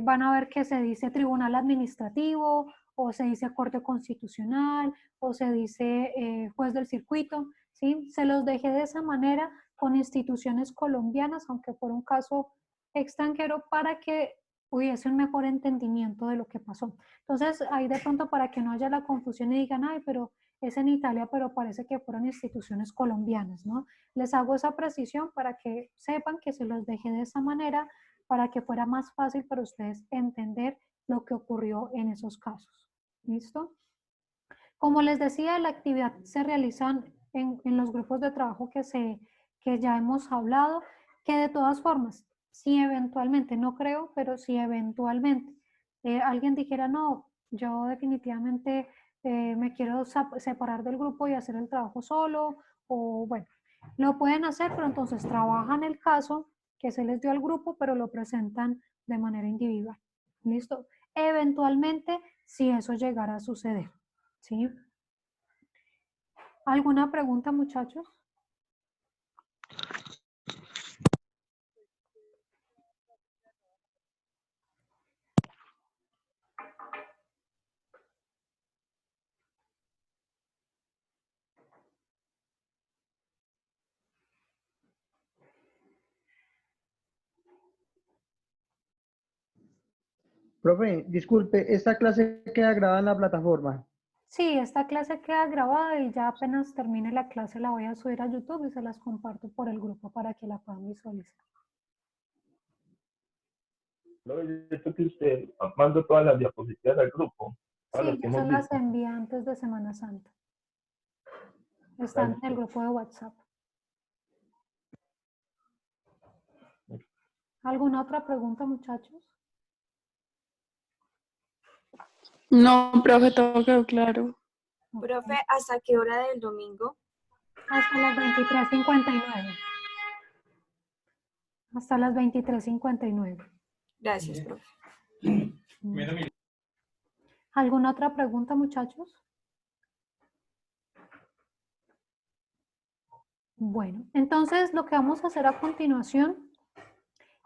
Speaker 1: van a ver que se dice tribunal administrativo, o se dice corte constitucional, o se dice juez del circuito, ¿sí? Se los dejé de esa manera con instituciones colombianas, aunque por un caso extranjero, para que hubiese un mejor entendimiento de lo que pasó. Entonces, ahí de pronto, para que no haya la confusión y digan, ay, pero es en Italia, pero parece que fueron instituciones colombianas, ¿no? Les hago esa precisión para que sepan que se los dejé de esa manera, para que fuera más fácil para ustedes entender lo que ocurrió en esos casos. ¿Listo? Como les decía, la actividad se realiza en los grupos de trabajo que ya hemos hablado, que de todas formas, si eventualmente, no creo, pero si eventualmente alguien dijera, no, yo definitivamente me quiero separar del grupo y hacer el trabajo solo, o bueno, lo pueden hacer, pero entonces trabajan el caso que se les dio al grupo, pero lo presentan de manera individual. ¿Listo? Eventualmente, si eso llegara a suceder. ¿Sí? ¿Alguna pregunta, muchachos?
Speaker 7: Profe, disculpe, esta clase queda grabada en la plataforma.
Speaker 1: Sí, esta clase queda grabada y ya apenas termine la clase la voy a subir a YouTube y se las comparto por el grupo para que la puedan visualizar.
Speaker 3: Luego yo creo que usted mando todas las diapositivas al grupo, todas las
Speaker 1: Sí,
Speaker 3: que
Speaker 1: yo se
Speaker 3: hemos
Speaker 1: las
Speaker 3: visto.
Speaker 1: envié antes de Semana Santa. Están en el grupo de WhatsApp. ¿Alguna otra pregunta, muchachos?
Speaker 13: No, profe, todo quedó claro.
Speaker 11: Profe, ¿hasta qué hora del domingo?
Speaker 1: Hasta las 23:59. Hasta las 23:59.
Speaker 11: Gracias, profe.
Speaker 1: ¿Alguna otra pregunta, muchachos? Bueno, entonces lo que vamos a hacer a continuación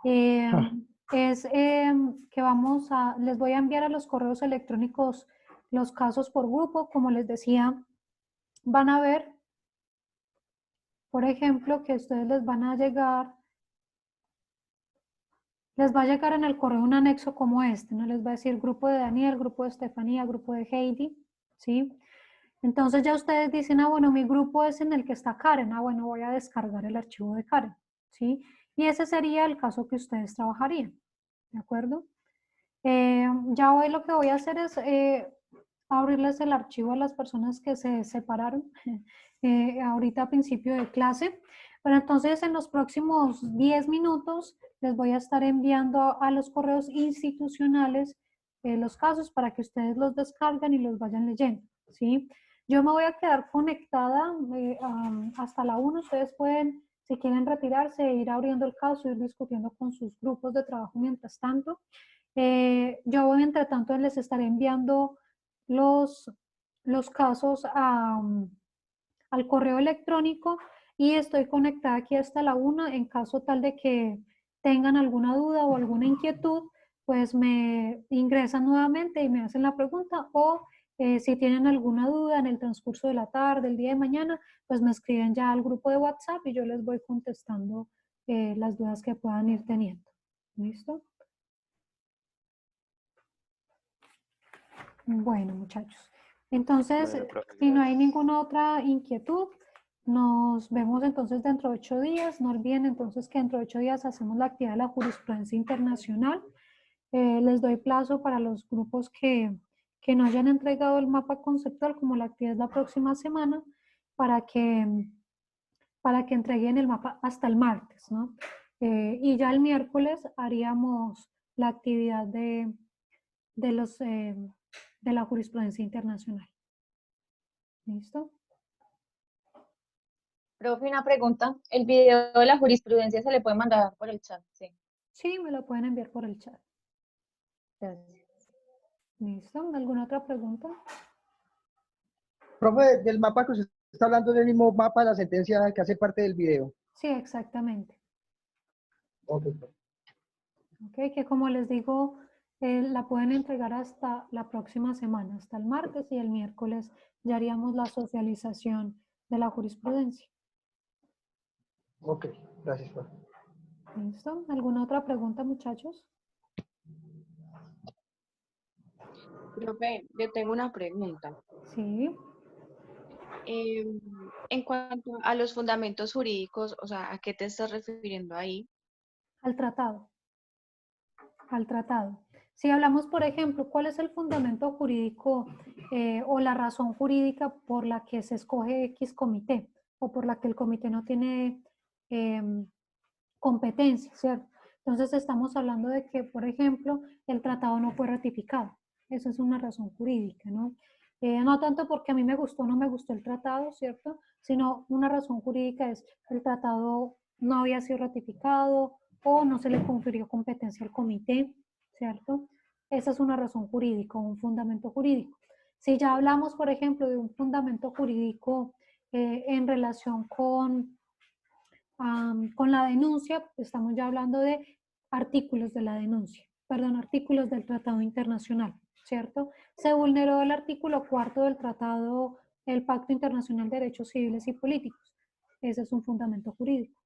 Speaker 1: es que les voy a enviar a los correos electrónicos los casos por grupo. Como les decía, van a ver, por ejemplo, que a ustedes les va a llegar en el correo un anexo como este, ¿no? Les va a decir grupo de Daniel, grupo de Estefanía, grupo de Heidi, ¿sí? Entonces ya ustedes dicen, ah, bueno, mi grupo es en el que está Karen, ah, bueno, voy a descargar el archivo de Karen, ¿sí? Y ese sería el caso que ustedes trabajarían, ¿de acuerdo? Ya hoy lo que voy a hacer es abrirles el archivo a las personas que se separaron ahorita a principio de clase. Pero entonces en los próximos 10 minutos les voy a estar enviando a los correos institucionales los casos para que ustedes los descarguen y los vayan leyendo, ¿sí? Yo me voy a quedar conectada hasta la 1. Ustedes pueden, si quieren retirarse, ir abriendo el caso, ir discutiendo con sus grupos de trabajo mientras tanto. Yo voy, entre tanto, les estaré enviando los casos al correo electrónico y estoy conectada aquí hasta la 1. En caso tal de que tengan alguna duda o alguna inquietud, pues me ingresan nuevamente y me hacen la pregunta, o si tienen alguna duda en el transcurso de la tarde, el día de mañana, pues me escriben ya al grupo de WhatsApp y yo les voy contestando las dudas que puedan ir teniendo. ¿Listo? Bueno, muchachos. Entonces,
Speaker 6: Bueno, profe,
Speaker 1: si no hay
Speaker 6: gracias.
Speaker 1: ninguna otra inquietud, nos vemos entonces dentro de 8 días. No olviden entonces que dentro de 8 días hacemos la actividad de la jurisprudencia internacional. Les doy plazo para los grupos que no hayan entregado el mapa conceptual, como la actividad es la próxima semana, para que entreguen el mapa hasta el martes, ¿no? Y ya el miércoles haríamos la actividad de los, de la jurisprudencia internacional. ¿Listo?
Speaker 8: Profe, una pregunta. ¿El video de la jurisprudencia se le puede mandar por el chat? Sí.
Speaker 1: Sí, me lo pueden enviar por el chat.
Speaker 8: Gracias.
Speaker 1: ¿Listo? ¿Alguna otra pregunta?
Speaker 7: Profe, del mapa que usted está hablando, del mismo mapa de la sentencia que hace parte del video.
Speaker 1: Sí, exactamente.
Speaker 7: Ok.
Speaker 1: Ok, que como les digo, la pueden entregar hasta la próxima semana, hasta el martes, y el miércoles ya haríamos la socialización de la jurisprudencia.
Speaker 7: Ok, gracias, profe.
Speaker 1: ¿Listo? ¿Alguna otra pregunta, muchachos?
Speaker 11: Profe, yo tengo una pregunta.
Speaker 1: Sí.
Speaker 11: En cuanto a los fundamentos jurídicos, o sea, ¿a qué te estás refiriendo ahí?
Speaker 1: Al tratado. Al tratado. Si hablamos, por ejemplo, ¿cuál es el fundamento jurídico o la razón jurídica por la que se escoge X comité o por la que el comité no tiene competencia, ¿cierto? Entonces estamos hablando de que, por ejemplo, el tratado no fue ratificado. Eso es una razón jurídica, ¿no? No tanto porque a mí me gustó o no me gustó el tratado, ¿cierto? Sino una razón jurídica es el tratado no había sido ratificado o no se le confirió competencia al comité, ¿cierto? Esa es una razón jurídica, un fundamento jurídico. Si ya hablamos, por ejemplo, de un fundamento jurídico en relación con la denuncia, estamos ya hablando de artículos de la denuncia, perdón, artículos del Tratado Internacional, ¿cierto? Se vulneró el artículo 4 del Tratado, el Pacto Internacional de Derechos Civiles y Políticos. Ese es un fundamento jurídico.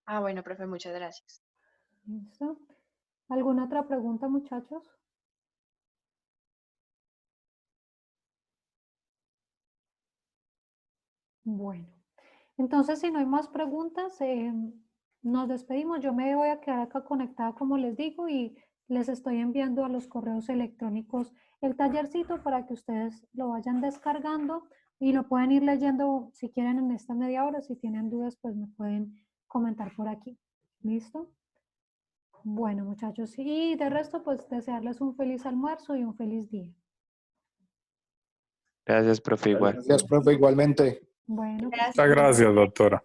Speaker 11: Ah, bueno, profe, muchas gracias.
Speaker 1: ¿Listo? ¿Alguna otra pregunta, muchachos? Bueno, entonces si no hay más preguntas, nos despedimos. Yo me voy a quedar acá conectada, como les digo, y les estoy enviando a los correos electrónicos el tallercito para que ustedes lo vayan descargando y lo pueden ir leyendo si quieren en esta media hora. Si tienen dudas, pues me pueden comentar por aquí. ¿Listo? Bueno, muchachos, y de resto, pues desearles un feliz almuerzo y un feliz día.
Speaker 4: Gracias, profe, igual.
Speaker 12: Gracias, profe, igualmente.
Speaker 1: Bueno,
Speaker 10: Muchas gracias, doctora.